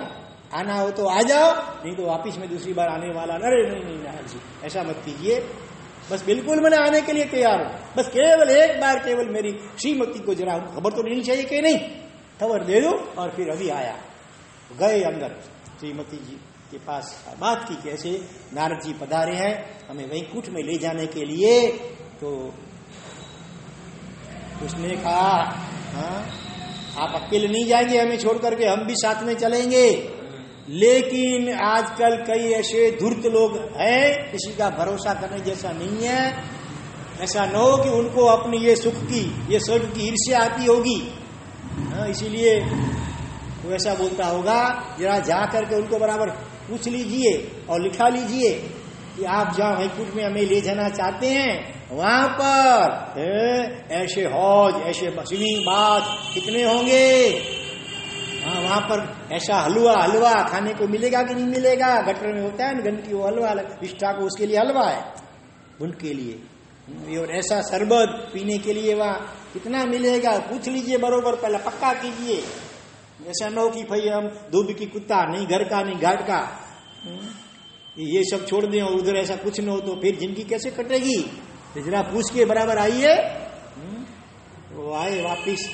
[SPEAKER 1] आना हो तो आ जाओ, नहीं तो वापिस में दूसरी बार आने वाला। अरे नहीं नारद जी ऐसा मत कीजिए, बस बिल्कुल मैंने आने के लिए तैयार हूं, बस केवल एक बार केवल मेरी श्रीमती को जरा खबर तो लेनी चाहिए कि नहीं, खबर दे दो। और फिर अभी आया, गए अंदर श्रीमती जी के पास, बात की कैसे नारद जी पधारे हैं हमें वैकुंठ में ले जाने के लिए। तो उसने कहा, आप अकेले नहीं जाएंगे हमें छोड़ करके, हम भी साथ में चलेंगे, लेकिन आजकल कई ऐसे धूर्त लोग हैं, किसी का भरोसा करने जैसा नहीं है। ऐसा न हो कि उनको अपनी ये सुख की, ये स्वर्ग की ईर्ष्या आती होगी, इसीलिए वो ऐसा बोलता होगा। जरा जा करके उनको बराबर पूछ लीजिए और लिखा लीजिए कि आप जहाँ वैकुंठ में हमें ले जाना चाहते हैं, वहां पर ऐसे हौज, ऐसे स्विमिंग बाथ कितने होंगे, वहां पर ऐसा हलवा खाने को मिलेगा कि नहीं मिलेगा। गटर में होता है ना घंटी, वो हलवा विष्ठा को, उसके लिए हलवा है बुंड के लिए। और ऐसा शरबत पीने के लिए वहां कितना मिलेगा, पूछ लीजिए बरोबर, पहले पक्का कीजिए। ऐसा न हो कि भाई हम दूध की कुत्ता, नहीं घर का नहीं घाट का, ये सब छोड़ दें और उधर ऐसा कुछ न हो तो फिर जिंदगी कैसे कटेगी। तो जरा पूछ के बराबर आइए। वो आए वापिस,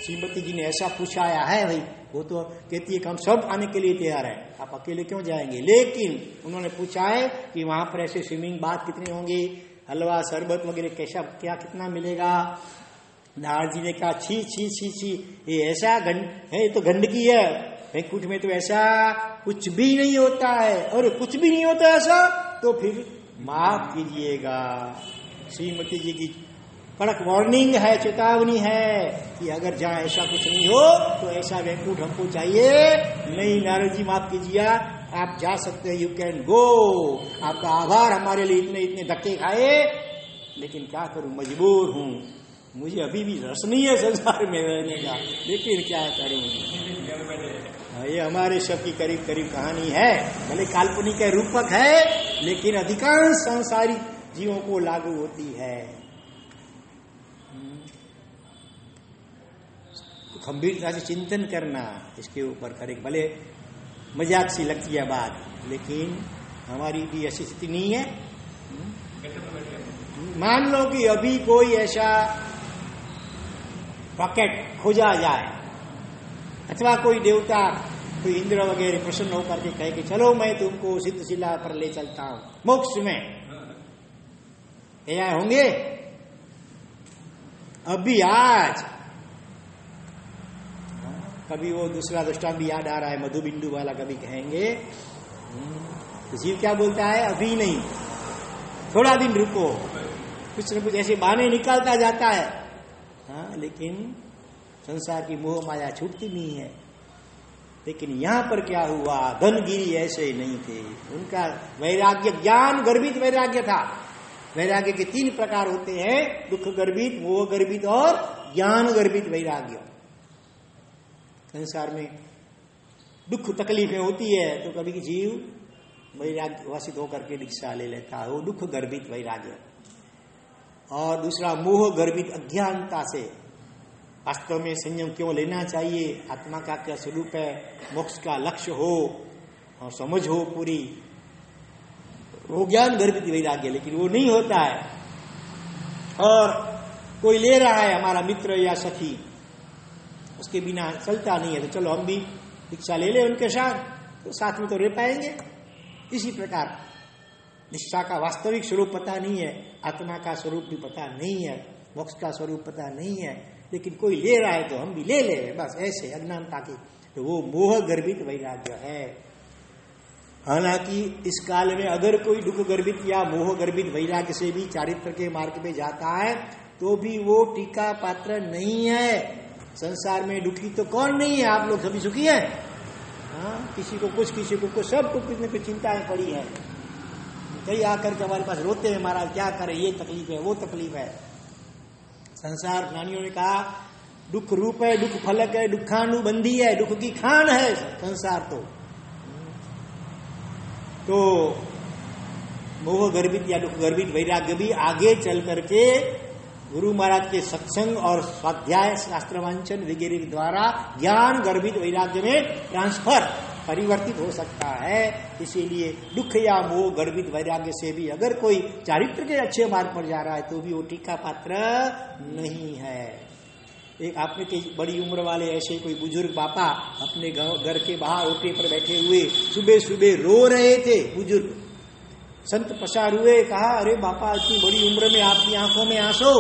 [SPEAKER 1] श्रीमती जी ने ऐसा पूछाया है भाई, वो तो कहती है कि हम सब आने के लिए तैयार है, आप अकेले क्यों जाएंगे। लेकिन उन्होंने पूछा है कि वहां पर ऐसे स्विमिंग बाथ कितने होंगे, हलवा शरबत वगैरह कैसा क्या कितना मिलेगा। नारद जी ने कहा, छी छी छी छी, ये ऐसा है, तो गंदगी है, वैकुंठ में तो ऐसा कुछ भी नहीं होता है। और कुछ भी नहीं होता ऐसा, तो फिर माफ कीजिएगा। श्रीमती जी की कड़क वार्निंग है, चेतावनी है कि अगर जहाँ ऐसा कुछ नहीं हो तो ऐसा वैकुंठ हमको चाहिए नहीं। नारद जी माफ कीजिए, आप जा सकते हैं, यू कैन गो। आपका आभार हमारे लिए इतने इतने धक्के खाए, लेकिन क्या करूं, मजबूर हूं, मुझे अभी भी रस नहीं है संसार में रहने का, लेकिन क्या करूं। ये हमारे सब की करीब करीब कहानी है, भले काल्पनिक है, रूपक है, लेकिन अधिकांश संसारी जीवों को लागू होती है। गंभीरता से चिंतन करना इसके ऊपर करे, भले मजाक सी लगती है बात, लेकिन हमारी भी ऐसी स्थिति नहीं है। मान लो कि अभी कोई ऐसा रॉकेट खोजा जाए, अथवा कोई देवता, कोई इंद्र वगैरह प्रसन्न होकर के कहे कि चलो मैं तुमको सिद्धशिला पर ले चलता हूं मोक्ष में, होंगे अभी आज। कभी वो दूसरा दृष्टांत भी याद आ रहा है, मधुबिंदु वाला, कभी कहेंगे तो जीव क्या बोलता है, अभी नहीं, थोड़ा दिन रुको, कुछ न कुछ ऐसे बहाने निकालता जाता है। लेकिन संसार की मोह माया छूटती नहीं है। लेकिन यहां पर क्या हुआ, धनगिरी ऐसे नहीं थे, उनका वैराग्य ज्ञान गर्भित वैराग्य था। वैराग्य के 3 प्रकार होते हैं, दुख गर्भित, मोह गर्भित और ज्ञान गर्भित वैराग्य। संसार में दुख तकलीफें होती है तो कभी जीव वैराग्य वासित होकर के दीक्षा ले लेता है, वो दुख गर्भित वैराग्य। और दूसरा मोह गर्भित अज्ञानता से, वास्तव में संयम क्यों लेना चाहिए, आत्मा का क्या स्वरूप है, मोक्ष का लक्ष्य हो और समझ हो पूरी, वो ज्ञान गर्भित वैराग्य, लेकिन वो नहीं होता है। और कोई ले रहा है हमारा मित्र या सखी, उसके बिना चलता नहीं है, तो चलो हम भी दीक्षा ले ले उनके साथ, तो साथ में तो रह पाएंगे। इसी प्रकार निष्ठा का वास्तविक स्वरूप पता नहीं है, आत्मा का स्वरूप भी पता नहीं है, मोक्ष का स्वरूप पता नहीं है, लेकिन कोई ले रहा है तो हम भी ले ले, बस ऐसे अज्ञानता की, तो वो मोह गर्भित वैराग्य है। हालांकि इस काल में अगर कोई दुख गर्भित या मोह गर्भित वैराग्य से भी चारित्र के मार्ग पे जाता है तो भी वो टीका पात्र नहीं है। संसार में दुखी तो कौन नहीं है, आप लोग सभी सुखी हैं? हाँ, किसी को कुछ, किसी को कुछ, सबको कुछ न कुछ चिंताएं पड़ी है। कई आकर के हमारे पास रोते हैं, महाराज क्या करें, ये तकलीफ है, वो तकलीफ है। संसार ज्ञानियों ने कहा दुख रूप है, दुख फलक है, दुखानुबंधी है, दुख की खान है संसार। तो मोह गर्भित या दुख गर्भित वैराग्य भी आगे चल करके गुरु महाराज के सत्संग और स्वाध्याय शास्त्र वांचन वगैरह के द्वारा ज्ञान गर्भित वैराग्य में ट्रांसफर परिवर्तित हो सकता है। इसीलिए दुख या मोह गर्भित वैराग्य से भी अगर कोई चारित्र के अच्छे मार्ग पर जा रहा है तो भी वो टीका पात्र नहीं है। एक आपने कई बड़ी उम्र वाले ऐसे कोई बुजुर्ग बापा अपने घर के बाहर ओटे पर बैठे हुए सुबह सुबह रो रहे थे। बुजुर्ग संत पसार हुए, कहा अरे बापा इतनी बड़ी उम्र में आपकी आंखों में आंसू,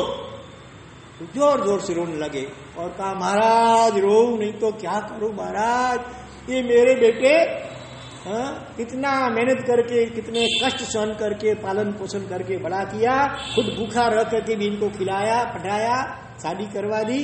[SPEAKER 1] तो जोर जोर से रोने लगे और कहा महाराज रो नहीं तो क्या करूं महाराज, ये मेरे बेटे कितना मेहनत करके कितने कष्ट सहन करके पालन पोषण करके बड़ा किया, खुद भूखा रह करके भी इनको खिलाया पढ़ाया, शादी करवा दी,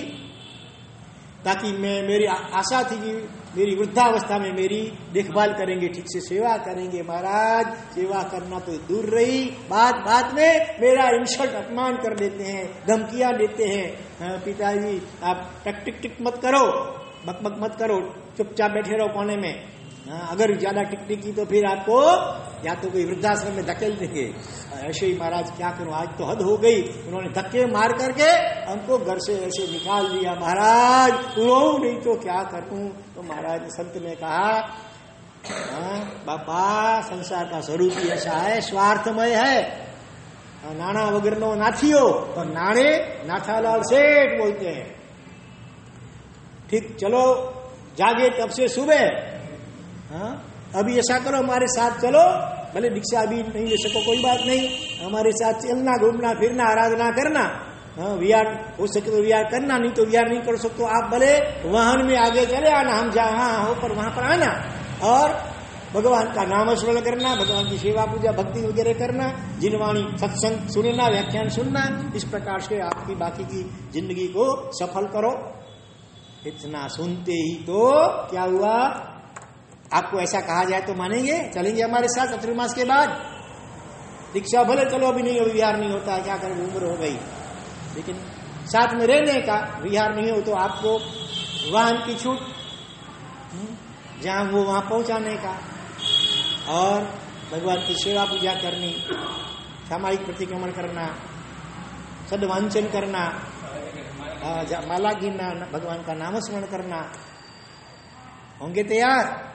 [SPEAKER 1] ताकि मैं मेरी आशा थी कि मेरी वृद्धावस्था में मेरी देखभाल करेंगे, ठीक से सेवा करेंगे। महाराज सेवा करना तो दूर रही, बात में मेरा इंसल्ट अपमान कर देते हैं, धमकियां देते हैं। पिताजी आप टक टिक टिक मत करो, बक बक मत करो, चुपचाप बैठे रहो कोने में। अगर ज्यादा टिक टिक की तो फिर आपको या तो कोई वृद्धाश्रम में धकेल देंगे। ऐसे ही महाराज क्या करूं, आज तो हद हो गई, उन्होंने धक्के मार करके हमको घर से ऐसे निकाल दिया। महाराज रो नहीं तो क्या करूं। तो महाराज संत ने कहा बापा संसार का स्वरूप ही ऐसा है, स्वार्थमय है। नाना वगैरह नाथियो तो नाणे नाथालाल सेठ बोलते हैं। ठीक चलो जागे तब से सुबह, अभी ऐसा करो हमारे साथ चलो, भले दीक्षा अभी नहीं ले सको कोई बात नहीं, हमारे साथ चलना घूमना फिरना आराधना करना, विहार हो सके तो विहार करना, नहीं तो विहार नहीं कर सकते आप भले वाहन में आगे चले आना, हम जहां हो पर वहां पर आना और भगवान का नाम स्मरण करना, भगवान की सेवा पूजा भक्ति वगैरह करना, जिनवाणी सत्संग सुनना, व्याख्यान सुनना। इस प्रकार से आपकी बाकी की जिंदगी को सफल करो। इतना सुनते ही तो क्या हुआ, आपको ऐसा कहा जाए तो मानेंगे, चलेंगे हमारे साथ चतुर्मास के बाद? दीक्षा भले चलो अभी नहीं हो, विहार नहीं होता, क्या करें उम्र हो गई, लेकिन साथ में रहने का, विहार नहीं हो तो आपको वाहन की छूट, जहां वो वहां पहुंचाने का, और भगवान की सेवा पूजा करनी, सामाजिक प्रतिक्रमण करना, सद्वांचन करना, माला गिनना, भगवान का नाम स्मरण करना। होंगे तैयार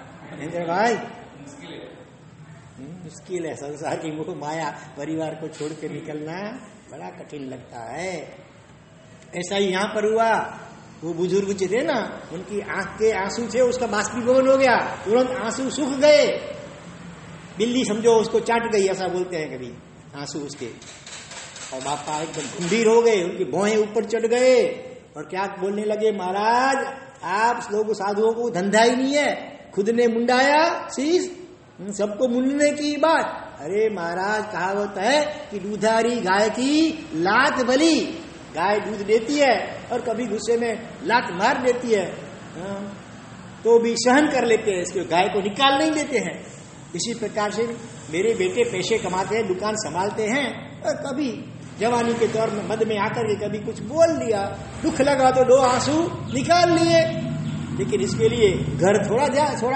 [SPEAKER 1] भाई? मुश्किल है, संसार की मोह माया परिवार को छोड़ के निकलना बड़ा कठिन लगता है। ऐसा ही यहाँ पर हुआ, वो बुजुर्ग जो थे ना, उनकी आंख के आंसू थे, उसका बाष्पीभवन हो गया, तुरंत आंसू सूख गए। बिल्ली समझो उसको चाट गई, ऐसा बोलते हैं कभी, आंसू उसके। और बापा एकदम गंभीर हो गए, उनकी भौहें ऊपर चढ़ गए और क्या बोलने लगे, महाराज आप लोग साधुओं को धंधा ही नहीं है, खुद ने मुंडाया शीश, सबको मुंडने की बात। अरे महाराज कहावत है कि दूधारी गाय की लात बली, गाय दूध देती है और कभी गुस्से में लात मार देती है, तो भी सहन कर लेते हैं, इसको गाय को निकाल नहीं देते हैं। इसी प्रकार से मेरे बेटे पैसे कमाते हैं, दुकान संभालते हैं, और कभी जवानी के दौर में मद में आकर के कभी कुछ बोल दिया, दुख लगा तो 2 आंसू निकाल लिए। लेकिन इसके लिए घर छोड़ा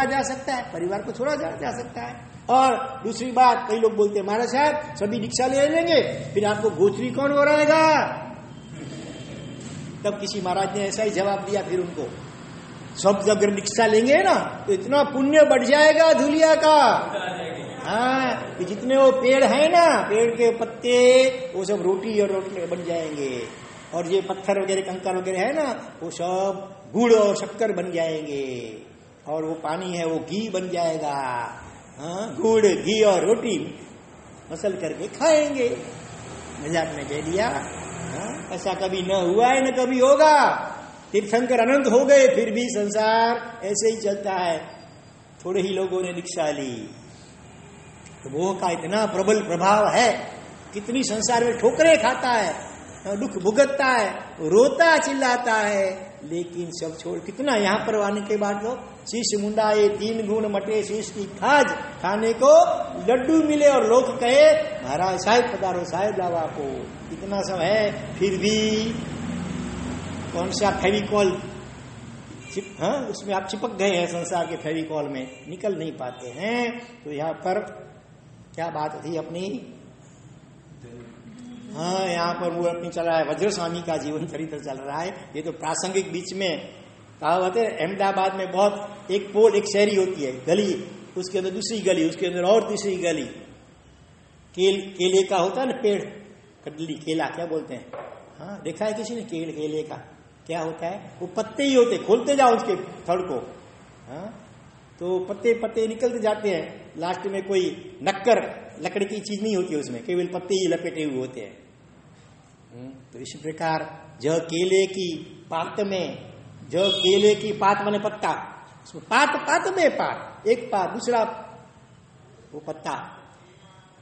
[SPEAKER 1] जा सकता है, परिवार को छोड़ा जा सकता है। और दूसरी बात, कई लोग बोलते हैं महाराज साहब सभी दीक्षा ले लेंगे, फिर आपको गोचरी कौन हो रहेगा? तब किसी महाराज ने ऐसा ही जवाब दिया फिर उनको, सब अगर दीक्षा लेंगे ना तो इतना पुण्य बढ़ जाएगा धुलिया का, हाँ, कि जितने वो पेड़ है ना, पेड़ के पत्ते वो सब रोटी और रोटी बन जाएंगे, और ये पत्थर वगैरह कंकर वगैरह है ना, वो सब गुड़ और शक्कर बन जाएंगे, और वो पानी है वो घी बन जाएगा। हाँ, गुड़ घी और रोटी मसल करके खाएंगे। मजाक में कह दिया। हाँ, ऐसा कभी न हुआ है न कभी होगा। तीर्थंकर अनंत हो गए, फिर भी संसार ऐसे ही चलता है। थोड़े ही लोगों ने दीक्षा ली, तो मोह का इतना प्रबल प्रभाव है, कितनी संसार में ठोकरें खाता है, दुख भुगतता है, रोता चिल्लाता है, लेकिन सब छोड़, कितना यहाँ पर आने के बाद तो शीश मुंडाए 3 गुण मटे शीश की खाज, खाने को लड्डू मिले और लोग कहे महाराज साहेब पधारो, साहेब लावा को, इतना सब है, फिर भी कौन सा फेविकॉल हाँ, उसमें आप चिपक गए हैं संसार के फेविकॉल में, निकल नहीं पाते हैं। तो यहाँ पर क्या बात थी अपनी, हाँ, यहाँ पर वो अपनी चल रहा है, वज्र स्वामी का जीवन चरित्र चल रहा है। ये तो प्रासंगिक बीच में कहावत है, अहमदाबाद में बहुत एक पोल, एक शहरी होती है, गली, उसके अंदर दूसरी गली, उसके अंदर और तीसरी गली, केले का होता है ना पेड़, कटली केला क्या बोलते हैं, हाँ, देखा है किसी ने केले का क्या होता है, वो पत्ते ही होते, खोलते जाओ उसके थड़ को, हाँ, तो पत्ते पत्ते निकलते जाते हैं, लास्ट में कोई नक्कर लकड़ी की चीज नहीं होती है उसमें, केवल पत्ते ही लपेटे हुए होते हैं। तो इसी प्रकार जो केले की पात में, जो केले की पात माने पत्ता, उसमें पात में पात, एक पात दूसरा वो पत्ता,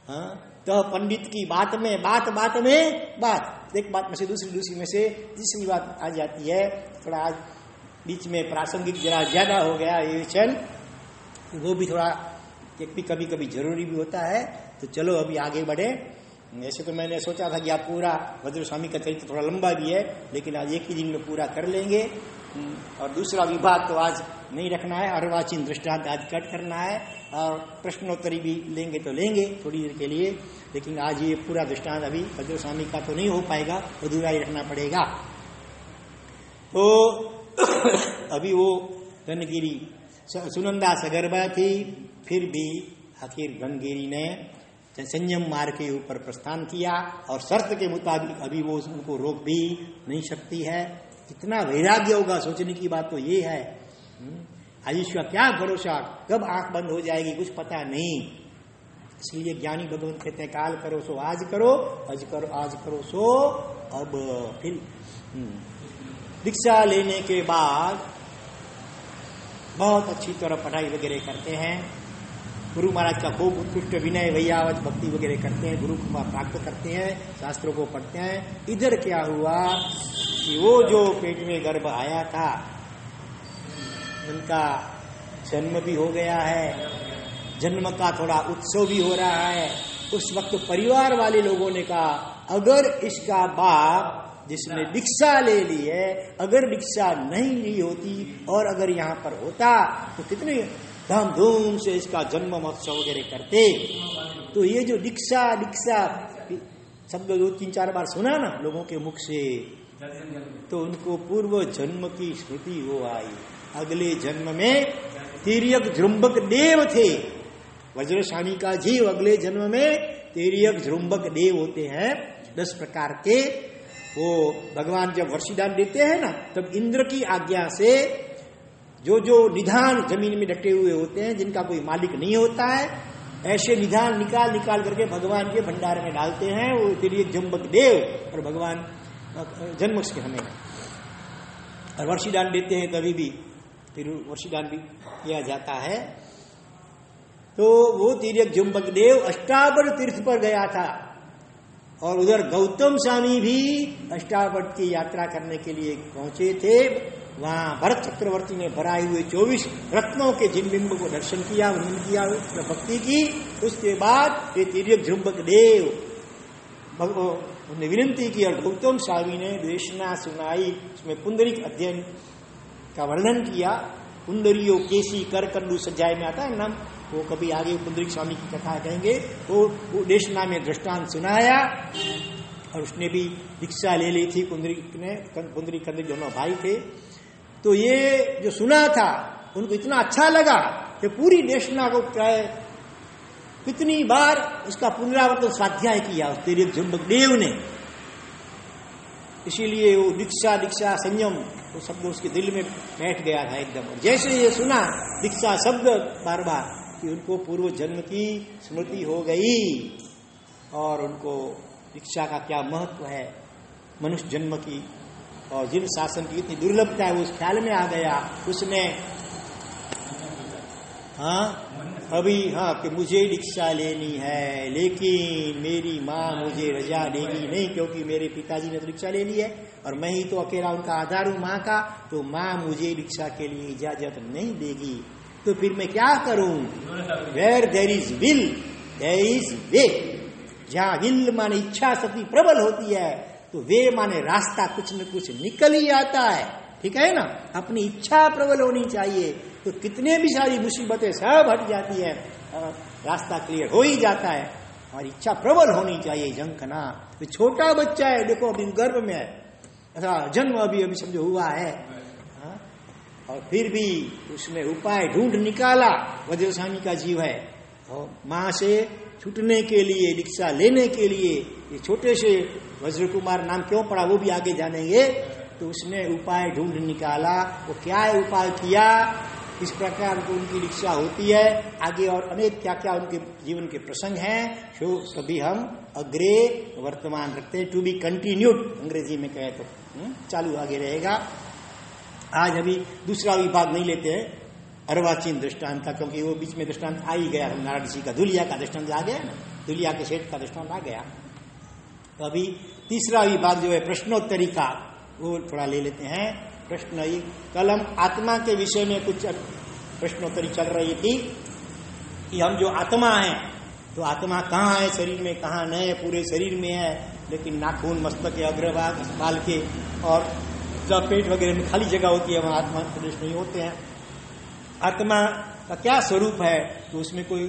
[SPEAKER 1] हाँ, तो पंडित की बात में बात में बात, एक बात में से दूसरी में से तीसरी बात आ जाती है। थोड़ा आज बीच में प्रासंगिक जरा ज्यादा हो गया ये वचन, वो भी थोड़ा कभी कभी जरूरी भी होता है। तो चलो अभी आगे बढ़े। ऐसे तो मैंने सोचा था कि आप पूरा वज्र स्वामी का चरित्र थोड़ा लंबा भी है, लेकिन आज एक ही दिन में पूरा कर लेंगे। और दूसरा विभाग तो आज नहीं रखना है, अर्वाचीन दृष्टांत आज कट करना है, और प्रश्नोत्तरी भी लेंगे तो लेंगे थोड़ी देर के लिए, लेकिन आज ये पूरा दृष्टांत अभी वज्र स्वामी का तो नहीं हो पाएगा, अधूरा ही रखना पड़ेगा। तो अभी वो गणगिरी सुनंदा सगर्भा थी, फिर भी आखिर गणगिरी ने संयम मार्ग के ऊपर प्रस्थान किया, और शर्त के मुताबिक अभी वो उनको रोक भी नहीं सकती है। कितना वैराग्य होगा, सोचने की बात तो ये है। आयुष का क्या भरोसा, कब आंख बंद हो जाएगी कुछ पता नहीं। इसलिए ज्ञानी भगवंत कहते हैं, काल करो सो आज करो, आज करो सो अब। फिर दीक्षा लेने के बाद बहुत अच्छी तरह पढ़ाई वगैरह करते हैं, गुरु महाराज का खूब उत्कृष्ट विनय वैयावत भक्ति वगैरह करते हैं, गुरु को प्राप्त करते हैं, शास्त्रों को पढ़ते हैं। इधर क्या हुआ कि वो जो पेट में गर्भ आया था उनका जन्म भी हो गया है, जन्म का थोड़ा उत्सव भी हो रहा है। उस वक्त परिवार वाले लोगों ने कहा, अगर इसका बाप जिसने दीक्षा ले ली है, अगर दीक्षा नहीं ली होती और अगर यहाँ पर होता तो कितने धामधूम से इसका जन्म महोत्सव वगैरह करते। तो ये जो दीक्षा शब्द 2-3-4 बार सुना ना लोगों के मुख से, तो उनको पूर्व जन्म की स्मृति हो आई। अगले जन्म में तिर्यक जृंबक देव थे, वज्र स्वामी का जीव अगले जन्म में तिर्यक जृंबक देव होते हैं 10 प्रकार के। वो भगवान जब वर्षिदान देते हैं ना, तब इंद्र की आज्ञा से जो निधान जमीन में डटे हुए होते हैं, जिनका कोई मालिक नहीं होता है, ऐसे निधान निकाल करके भगवान के भंडार में डालते हैं। वो तिर्यक जृंबक देव और भगवान जन्म के हमें और वर्षिदान देते हैं, कभी भी फिर वर्षिदान भी किया जाता है। तो वो तिर्यक जृंबक देव अष्टावक्र तीर्थ पर गया था, और उधर गौतम स्वामी भी अष्टावक्र की यात्रा करने के लिए पहुंचे थे। वहां भरत चक्रवर्ती ने भराए हुए 24 रत्नों के जिन बिंब को दर्शन किया, उन्होंने किया भक्ति की। उसके बाद ये तिर्यक जृंबक देव उन्हें विनती की और गौतम स्वामी ने देशना सुनाई। उसमें पुंडरीक अध्ययन का वर्णन किया। पुंडरियो केसी कर कंडू सजाए में आता है नाम, वो कभी आगे पुंडरीक स्वामी की कथा कहेंगे। वो देशना में दृष्टांत सुनाया, और उसने भी दीक्षा ले ली थी। पुंडरीक कंडरीक दोनों भाई थे। तो ये जो सुना था उनको इतना अच्छा लगा कि पूरी देशना को प्राय कितनी बार उसका पुनरावर्तन स्वाध्याय किया उस तेरे जुम्बक देव ने। इसीलिए वो दीक्षा दीक्षा संयम वो शब्द उसके दिल में बैठ गया था एकदम। और जैसे ये सुना दीक्षा शब्द बार बार कि उनको पूर्व जन्म की स्मृति हो गई और उनको दीक्षा का क्या महत्व है मनुष्य जन्म की और जिन शासन की इतनी दुर्लभता है वो उस ख्याल में आ गया। उसने कि मुझे दीक्षा लेनी है लेकिन मेरी माँ मुझे रजा देगी नहीं, क्योंकि मेरे पिताजी ने तो दीक्षा ले ली है और मैं ही तो अकेला उनका आधार हूं माँ का, तो माँ मुझे दीक्षा के लिए इजाजत नहीं देगी। तो फिर मैं क्या करूं? Where there is will there is way. जहां विल माने इच्छा शक्ति प्रबल होती है तो वे माने रास्ता कुछ न कुछ निकल ही आता है। ठीक है ना? अपनी इच्छा प्रबल होनी चाहिए तो कितने भी सारी मुसीबतें सब हट जाती है, रास्ता क्लियर हो ही जाता है। और इच्छा प्रबल होनी चाहिए। झंखना तो छोटा बच्चा है, देखो अभी गर्भ में है, ऐसा जन्म अभी अभी समझो हुआ है, और फिर भी उसने उपाय ढूंढ निकाला। वज्रसानी का जीव है और माँ से छूटने के लिए दीक्षा लेने के लिए ये छोटे से वज्र कुमार नाम क्यों पड़ा वो भी आगे जानेंगे। तो उसने उपाय ढूंढ निकाला। वो क्या है उपाय किया, किस प्रकार को उनकी दीक्षा होती है, आगे और अनेक क्या क्या उनके जीवन के प्रसंग हैं, जो सभी हम अग्रे वर्तमान रखते हैं। टू बी कंटिन्यूड अंग्रेजी में कहे तो चालू आगे रहेगा। आज अभी दूसरा विभाग नहीं लेते हैं अर्वाचीन दृष्टांत का, क्योंकि वो बीच में दृष्टांत आ ही गया। नारद जी का धुलिया का दृष्टांत आ गया ना, धुलिया के सेठ का दृष्टांत आ गया। तो अभी तीसरा विभाग जो है प्रश्नोत्तरी का, वो थोड़ा ले लेते हैं। प्रश्न कल हम आत्मा के विषय में कुछ प्रश्नोत्तरी चल रही थी कि हम जो आत्मा है तो आत्मा कहाँ है शरीर में, कहाँ नहीं है, पूरे शरीर में है लेकिन नाखून मस्तक के अग्रभाग बाल के और जब पेट वगैरह में खाली जगह होती है वहां आत्मा प्रदेश नहीं होते हैं। आत्मा का क्या स्वरूप है तो उसमें कोई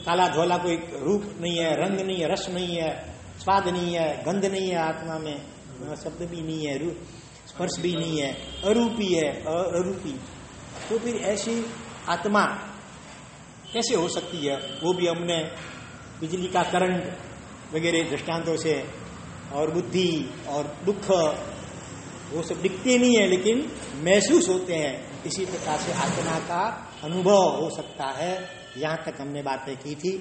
[SPEAKER 1] काला धोला कोई रूप नहीं है, रंग नहीं है, रस नहीं है, स्वाद नहीं है, गंध नहीं है, आत्मा में शब्द भी नहीं है, रूप स्पर्श भी नहीं है, अरूपी है, अरूपी। तो फिर ऐसी आत्मा कैसे हो सकती है? वो भी हमने बिजली का करंट वगैरह दृष्टांतों से, और बुद्धि और दुख वो सब दिखते नहीं है लेकिन महसूस होते हैं। इसी प्रकार से आत्मा का अनुभव हो सकता है। यहां तक हमने बातें की थी।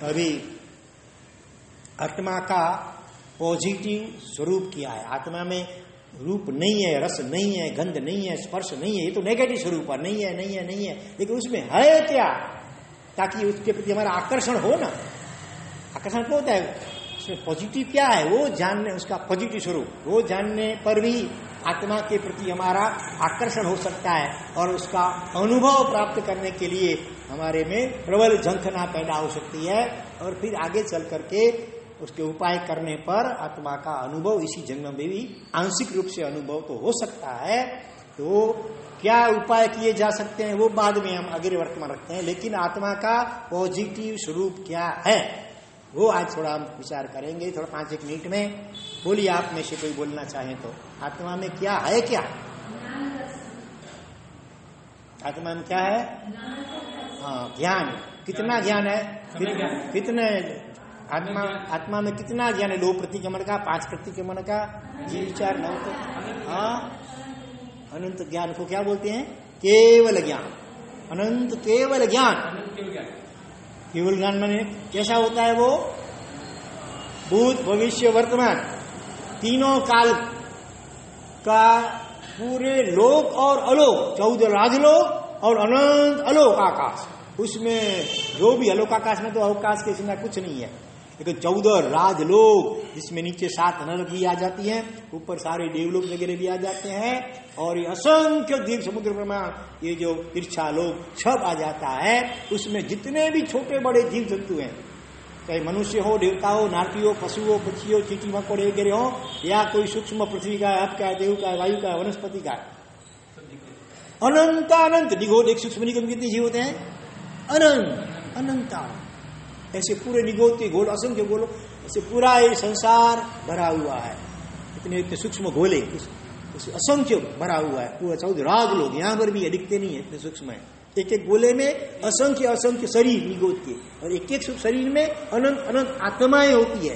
[SPEAKER 1] अभी आत्मा का पॉजिटिव स्वरूप क्या है? आत्मा में रूप नहीं है, रस नहीं है, गंध नहीं है, स्पर्श नहीं है, ये तो नेगेटिव स्वरूप है, नहीं है नहीं है नहीं है। लेकिन उसमें है क्या, ताकि उसके प्रति हमारा आकर्षण हो ना। आकर्षण क्या होता है, उसमें पॉजिटिव क्या है वो जानने, उसका पॉजिटिव स्वरूप वो जानने पर भी आत्मा के प्रति हमारा आकर्षण हो सकता है और उसका अनुभव प्राप्त करने के लिए हमारे में प्रबल झंखना पैदा हो सकती है। और फिर आगे चल करके उसके उपाय करने पर आत्मा का अनुभव इसी जन्म में भी आंशिक रूप से अनुभव तो हो सकता है। तो क्या उपाय किए जा सकते हैं वो बाद में हम आगे वर्तमान रखते हैं, लेकिन आत्मा का पॉजिटिव स्वरूप क्या है वो आज थोड़ा हम विचार करेंगे, थोड़ा 5-1 मिनट में। बोलिए आप में से कोई बोलना चाहे तो। आत्मा में क्या है? क्या आत्मा में क्या है? ज्ञान। कितना ज्ञान है? कितने आत्मा में कितना ज्ञान है? 2 प्रतिक्रमण का, 5 प्रतिक्रमण का, जी विचार 9 अनंत ज्ञान को क्या बोलते हैं? केवल ज्ञान। अनंत केवल ज्ञान। केवल ज्ञान माने कैसा होता है वो? भूत भविष्य वर्तमान तीनों काल का पूरे लोक और अलोक, 14 राजलोक और अनंत अलोक आकाश। उसमें जो भी अलोक आकाश में तो अवकाश के सिवा कुछ नहीं है, लेकिन 14 राजलोक जिसमें नीचे 7 नरक भी आ जाती हैं, ऊपर सारे देवलोक वगैरह भी आ जाते हैं, और ये असंख्य द्वीप समुद्र प्रमाण ये जो तिरछा लोक सब आ जाता है। उसमें जितने भी छोटे बड़े जीव जंतु हैं, चाहे मनुष्य हो, देवता हो, नाटी हो, पशु हो, पक्षी हो, चींटी मकोड़े वगैरह हो, या कोई सूक्ष्म पृथ्वी का, आप का, देव का, वायु का, वनस्पति का, अनंत अनंत निगोद। एक सूक्ष्म निगम कितने जीव होते हैं? अनंत अनंत। ऐसे पूरे निगोद के गोल, असंख्य गोलों, ऐसे पूरा ये संसार भरा हुआ है। इतने इतने सूक्ष्म गोले असंख्य भरा हुआ है। पूरा 14 राज लोग यहाँ पर भी है, दिखते नहीं है, इतने सूक्ष्म है। एक एक गोले में असंख्य असंख्य शरीर निगोद के, और एक एक शरीर में अनंत अनंत आत्माएं होती है।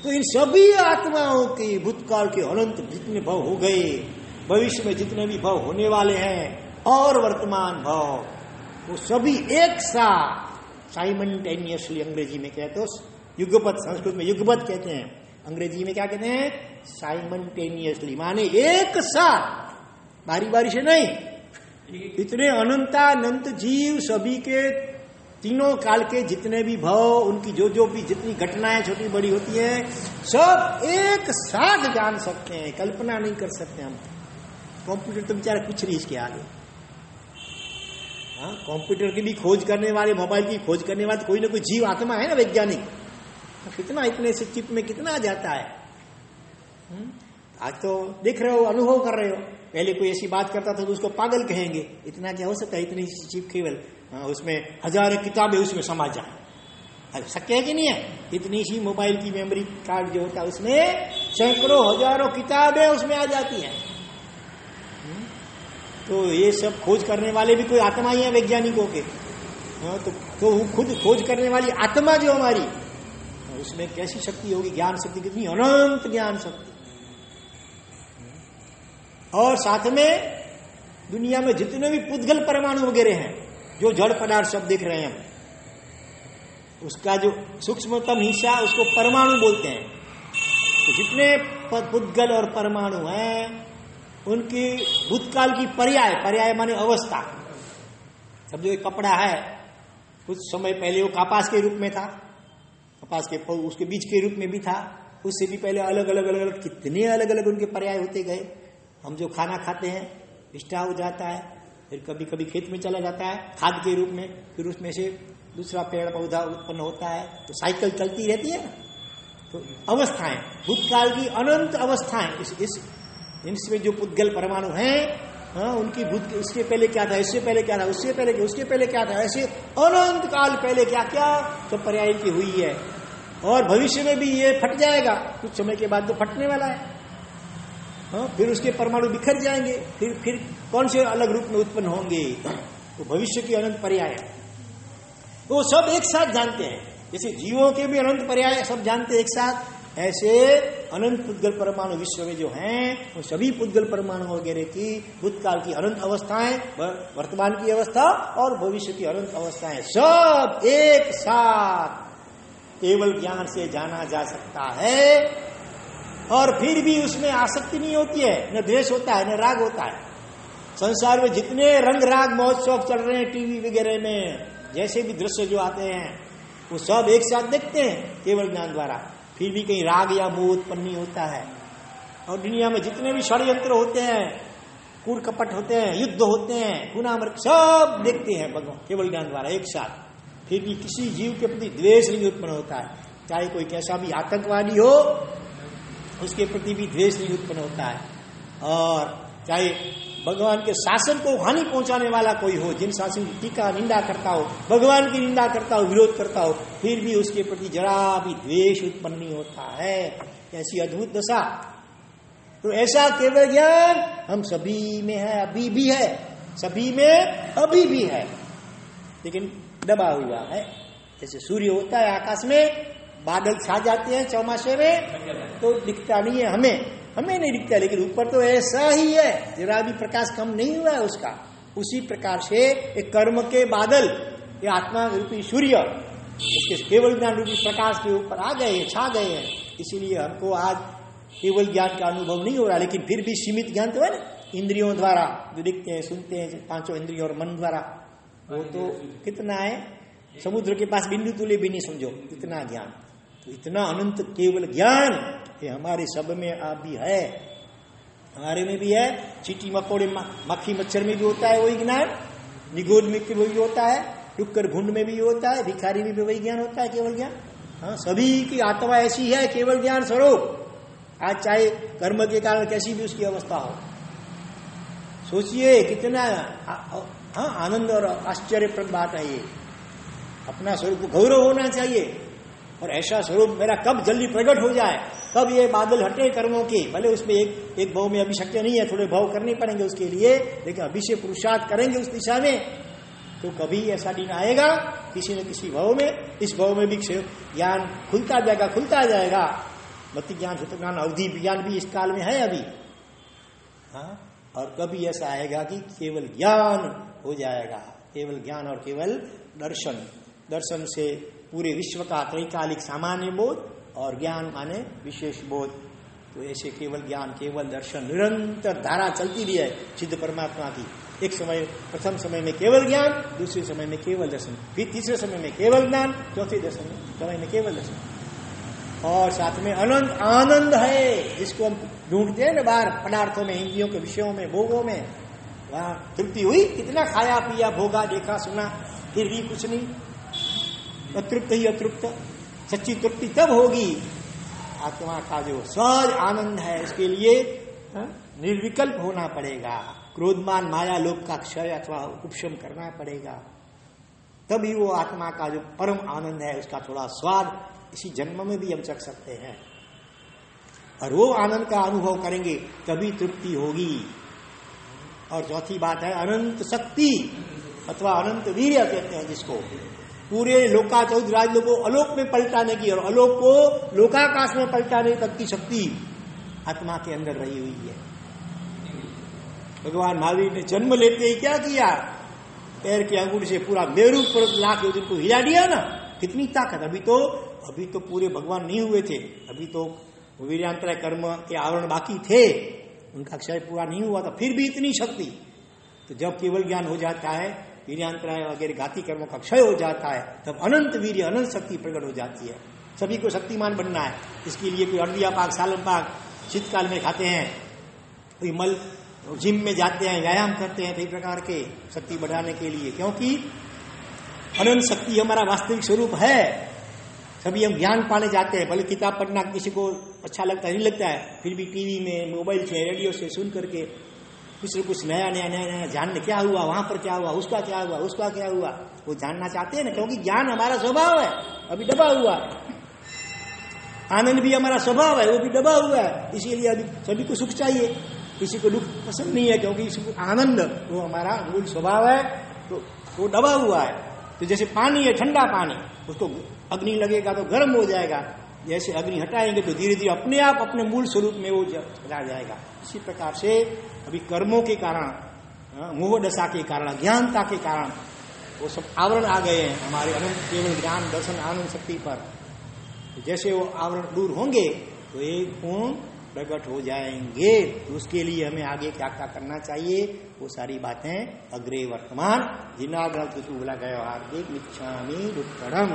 [SPEAKER 1] तो इन सभी आत्माओं के भूतकाल के अनंत जितने भव हो गए, भविष्य में जितने भी भव होने वाले हैं और वर्तमान भव, वो सभी एक साथ साइमल्टेनियसली, अंग्रेजी में कहते हो युगपत, संस्कृत में युगपत कहते हैं, अंग्रेजी में क्या कहते हैं? साइमल्टेनियसली, माने एक साथ, बारी बारी से नहीं। इतने अनंतानंत जीव, सभी के तीनों काल के जितने भी भव, उनकी जो भी जितनी घटनाएं छोटी बड़ी होती है, सब एक साथ जान सकते हैं, कल्पना नहीं कर सकते हम। कंप्यूटर तो बेचारा कुछ नहीं इसके आगे। हाँ, कंप्यूटर की भी खोज करने वाले, मोबाइल की खोज करने वाले कोई ना कोई जीव आत्मा है ना, वैज्ञानिक। तो कितना इतने से चिप में कितना जाता है। आज तो देख रहे हो, अनुभव कर रहे हो। पहले कोई ऐसी बात करता था तो उसको पागल कहेंगे, इतना क्या हो सकता है, इतनी चिप केवल उसमें हजारों किताबें उसमें समा जाए। शक्य है कि नहीं है? इतनी सी मोबाइल की मेमोरी कार्ड जो होता है उसमें सैकड़ों हजारों किताबें उसमें आ जाती हैं। तो ये सब खोज करने वाले भी कोई आत्मा ही है वैज्ञानिकों के। तो खुद खोज करने वाली आत्मा जो हमारी, उसमें कैसी शक्ति होगी, ज्ञान शक्ति कितनी, अनंत ज्ञान शक्ति। और साथ में दुनिया में जितने भी पुद्गल परमाणु वगैरह हैं, जो जड़ पदार्थ सब देख रहे हैं, उसका जो सूक्ष्मतम हिस्सा उसको परमाणु बोलते हैं। तो जितने पुद्गल और परमाणु हैं, उनकी भूतकाल की पर्याय माने अवस्था। सब जो एक कपड़ा है, कुछ समय पहले वो कपास के रूप में था, कपास के उसके बीज के रूप में भी था, उससे भी पहले अलग अलग अलग अलग कितने अलग अलग उनके पर्याय होते गए। हम जो खाना खाते हैं, स्टाव जाता है, फिर कभी कभी खेत में चला जाता है खाद के रूप में, फिर उसमें से दूसरा पेड़ पौधा उत्पन्न होता है, तो साइकिल चलती रहती है ना। तो अवस्थाएं, भूतकाल की अनंत अवस्थाएं, इसमें जो पुद्गल परमाणु हैं, उनकी भूत, इसके पहले क्या था, इससे पहले क्या था, उससे पहले क्या था, ऐसे अनंत काल पहले क्या क्या सब पर्याय की हुई है। और भविष्य में भी ये फट जाएगा, कुछ समय के बाद तो फटने वाला है। फिर उसके परमाणु बिखर जाएंगे, फिर कौन से अलग रूप में उत्पन्न होंगे। तो भविष्य की अनंत पर्याय तो सब एक साथ जानते हैं। जैसे जीवों के भी अनंत पर्याय सब जानते हैं एक साथ, ऐसे अनंत पुद्गल परमाणु विश्व में जो हैं, वो सभी पुद्गल परमाणु वगैरह की भूतकाल की अनंत अवस्थाएं, वर्तमान की अवस्था और भविष्य की अनंत अवस्थाएं, सब एक साथ केवल ज्ञान से जाना जा सकता है। और फिर भी उसमें आसक्ति नहीं होती है, न द्वेष होता है, न राग होता है। संसार में जितने रंग राग महोत्सव चल रहे हैं टीवी वगैरह में, जैसे भी दृश्य जो आते हैं, वो सब एक साथ देखते हैं केवल ज्ञान द्वारा, फिर भी कहीं राग या मोह उत्पन्न नहीं होता है। और दुनिया में जितने भी षड्यंत्र होते हैं, कूट कपट होते हैं, युद्ध होते हैं, खूना मृत्यु, सब देखते हैं भगवान केवल ज्ञान द्वारा एक साथ, फिर भी किसी जीव के प्रति द्वेष नहीं उत्पन्न होता है। चाहे कोई कैसा भी आतंकवादी हो, उसके प्रति भी द्वेष नहीं उत्पन्न होता है। और चाहे भगवान के शासन को हानि पहुंचाने वाला कोई हो, जिन शासन की टीका निंदा करता हो, भगवान की निंदा करता हो, विरोध करता हो, फिर भी उसके प्रति जरा भी द्वेष उत्पन्न नहीं होता है। ऐसी अद्भुत दशा। तो ऐसा केवल ज्ञान हम सभी में है, अभी भी है, सभी में अभी भी है, लेकिन दबा हुआ है। जैसे सूर्य होता है आकाश में, बादल छा जाते हैं चौमासे में, तो दिखता नहीं है, हमें नहीं दिखता, लेकिन ऊपर तो ऐसा ही है, जरा भी प्रकाश कम नहीं हुआ है उसका। उसी प्रकार से एक कर्म के बादल, ये आत्मा रूपी सूर्य, उसके केवल ज्ञान रूपी प्रकाश के ऊपर आ गए हैं, छा गए हैं। इसीलिए हमको आज केवल ज्ञान का अनुभव नहीं हो रहा, लेकिन फिर भी सीमित ज्ञान तो है ना, इंद्रियों द्वारा जो दिखते हैं, सुनते हैं, पांचों इंद्रियों और मन द्वारा, वो तो कितना है, समुद्र के पास बिंदु तुल्य भी नहीं, समझो इतना ज्ञान। तो इतना अनंत केवल ज्ञान ये हमारे सब में आप भी है, हमारे में भी है। चींटी मकोड़े मक्खी मच्छर में भी होता है वही ज्ञान, निगोद में भी वही होता है, डुक्कर भुंड में भी होता है, भिखारी में भी वही ज्ञान होता है, केवल ज्ञान। हाँ, सभी की आत्मा ऐसी है, केवल ज्ञान स्वरूप। आज चाहे कर्म के कारण कैसी भी उसकी अवस्था हो, सोचिए कितना हाँ आनंद और आश्चर्यप्रद बात है ये। अपना स्वरूप को गौरव होना चाहिए, और ऐसा स्वरूप मेरा कब जल्दी प्रकट हो जाए, कब ये बादल हटे कर्मों के। भले उसमें एक भाव में अभी शक्य नहीं है, थोड़े भाव करने पड़ेंगे उसके लिए, लेकिन अभी से पुरुषार्थ करेंगे उस दिशा में, तो कभी ऐसा दिन आएगा किसी न किसी भाव में, इस भाव में भी ज्ञान खुलता जाएगा। मति ज्ञान, सूत्र ज्ञान, अवधि ज्ञान भी इस काल में है अभी। हाँ, और कभी ऐसा आएगा कि केवल ज्ञान हो जाएगा, केवल ज्ञान और केवल दर्शन। दर्शन से पूरे विश्व का त्रैकालिक सामान्य बोध और ज्ञान माने विशेष बोध। तो ऐसे केवल ज्ञान, केवल दर्शन, निरंतर धारा चलती भी है सिद्ध परमात्मा की। एक समय, प्रथम समय में केवल ज्ञान, दूसरे समय में केवल दर्शन, फिर तीसरे समय में केवल ज्ञान, चौथे समय में केवल दर्शन। और साथ में अनंत आनंद है, जिसको हम ढूंढते हैं ना बाहर पदार्थों में, इंद्रियों के विषयों में, भोगों में। वहां तृप्ति हुई, कितना खाया पिया, भोगा, देखा सुना, फिर भी कुछ नहीं, अतृप्त ही अतृप्त। सच्ची तृप्ति तब होगी आत्मा का जो सहज आनंद है, इसके लिए निर्विकल्प होना पड़ेगा। क्रोधमान माया लोभ का क्षय अथवा उपशम करना पड़ेगा, तभी वो आत्मा का जो परम आनंद है उसका थोड़ा स्वाद इसी जन्म में भी हम चख सकते हैं। और वो आनंद का अनुभव करेंगे तभी तृप्ति होगी। और चौथी बात है अनंत शक्ति अथवा अनंत वीर्य कहते हैं, जिसको पूरे लोकाचौध राज को अलोक में पलटाने की और अलोक को लोकाकाश में पलटाने तक की शक्ति आत्मा के अंदर रही हुई है। भगवान महावीर ने जन्म लेते ही क्या किया, पैर के अंगूठे से पूरा मेरू पर्वत ला के उनको हिला दिया ना, कितनी ताकत। अभी तो पूरे भगवान नहीं हुए थे, अभी तो वीर्यांतराय कर्म के आवरण बाकी थे, उनका क्षय पूरा नहीं हुआ था, फिर भी इतनी शक्ति। तो जब केवल ज्ञान हो जाता है, वीर्यांतराय वगैरह घाती कर्मों का क्षय हो जाता है, तब अनंत वीर्य, अनंत शक्ति प्रकट हो जाती है। सभी को शक्तिमान बनना है, इसके लिए कोई अर्दिया पाक, सालन पाक शीतकाल में खाते हैं, कोई मल जिम में जाते हैं, व्यायाम करते हैं, कई प्रकार के शक्ति बढ़ाने के लिए, क्योंकि अनंत शक्ति हमारा वास्तविक स्वरूप है। सभी हम ज्ञान पाने जाते हैं, भले किताब पढ़ना किसी को अच्छा लगता है, नहीं लगता है, फिर भी टीवी में, मोबाइल से, रेडियो से सुन करके कुछ नया जानने, क्या हुआ वहां पर, क्या हुआ, उसका क्या हुआ, उसका क्या हुआ, वो जानना चाहते हैं ना, क्योंकि ज्ञान हमारा स्वभाव है, अभी दबा हुआ है। आनंद भी हमारा स्वभाव है, वो भी दबा हुआ है, इसीलिए अभी सभी को सुख चाहिए, किसी को दुख पसंद नहीं है, क्योंकि आनंद वो हमारा मूल स्वभाव है, तो वो दबा हुआ है। तो जैसे पानी है, ठंडा पानी, उसको अग्नि लगेगा तो गर्म हो जाएगा, जैसे अग्नि हटाएंगे तो धीरे धीरे अपने आप अपने मूल स्वरूप में वो चला जाएगा। इसी प्रकार से अभी कर्मों के कारण, मोह दशा के कारण, अज्ञानता के कारण वो सब आवरण आ गए हैं हमारे अनंत केवल ज्ञान दर्शन आनंद शक्ति पर। तो जैसे वो आवरण दूर होंगे तो एक पूर्ण प्रकट हो जाएंगे। तो उसके लिए हमें आगे क्या क्या करना चाहिए, वो सारी बातें अग्रे वर्तमान जिनाग्रह कुतु बोला गया हार्दिक मिच्छामि दुक्कड़म।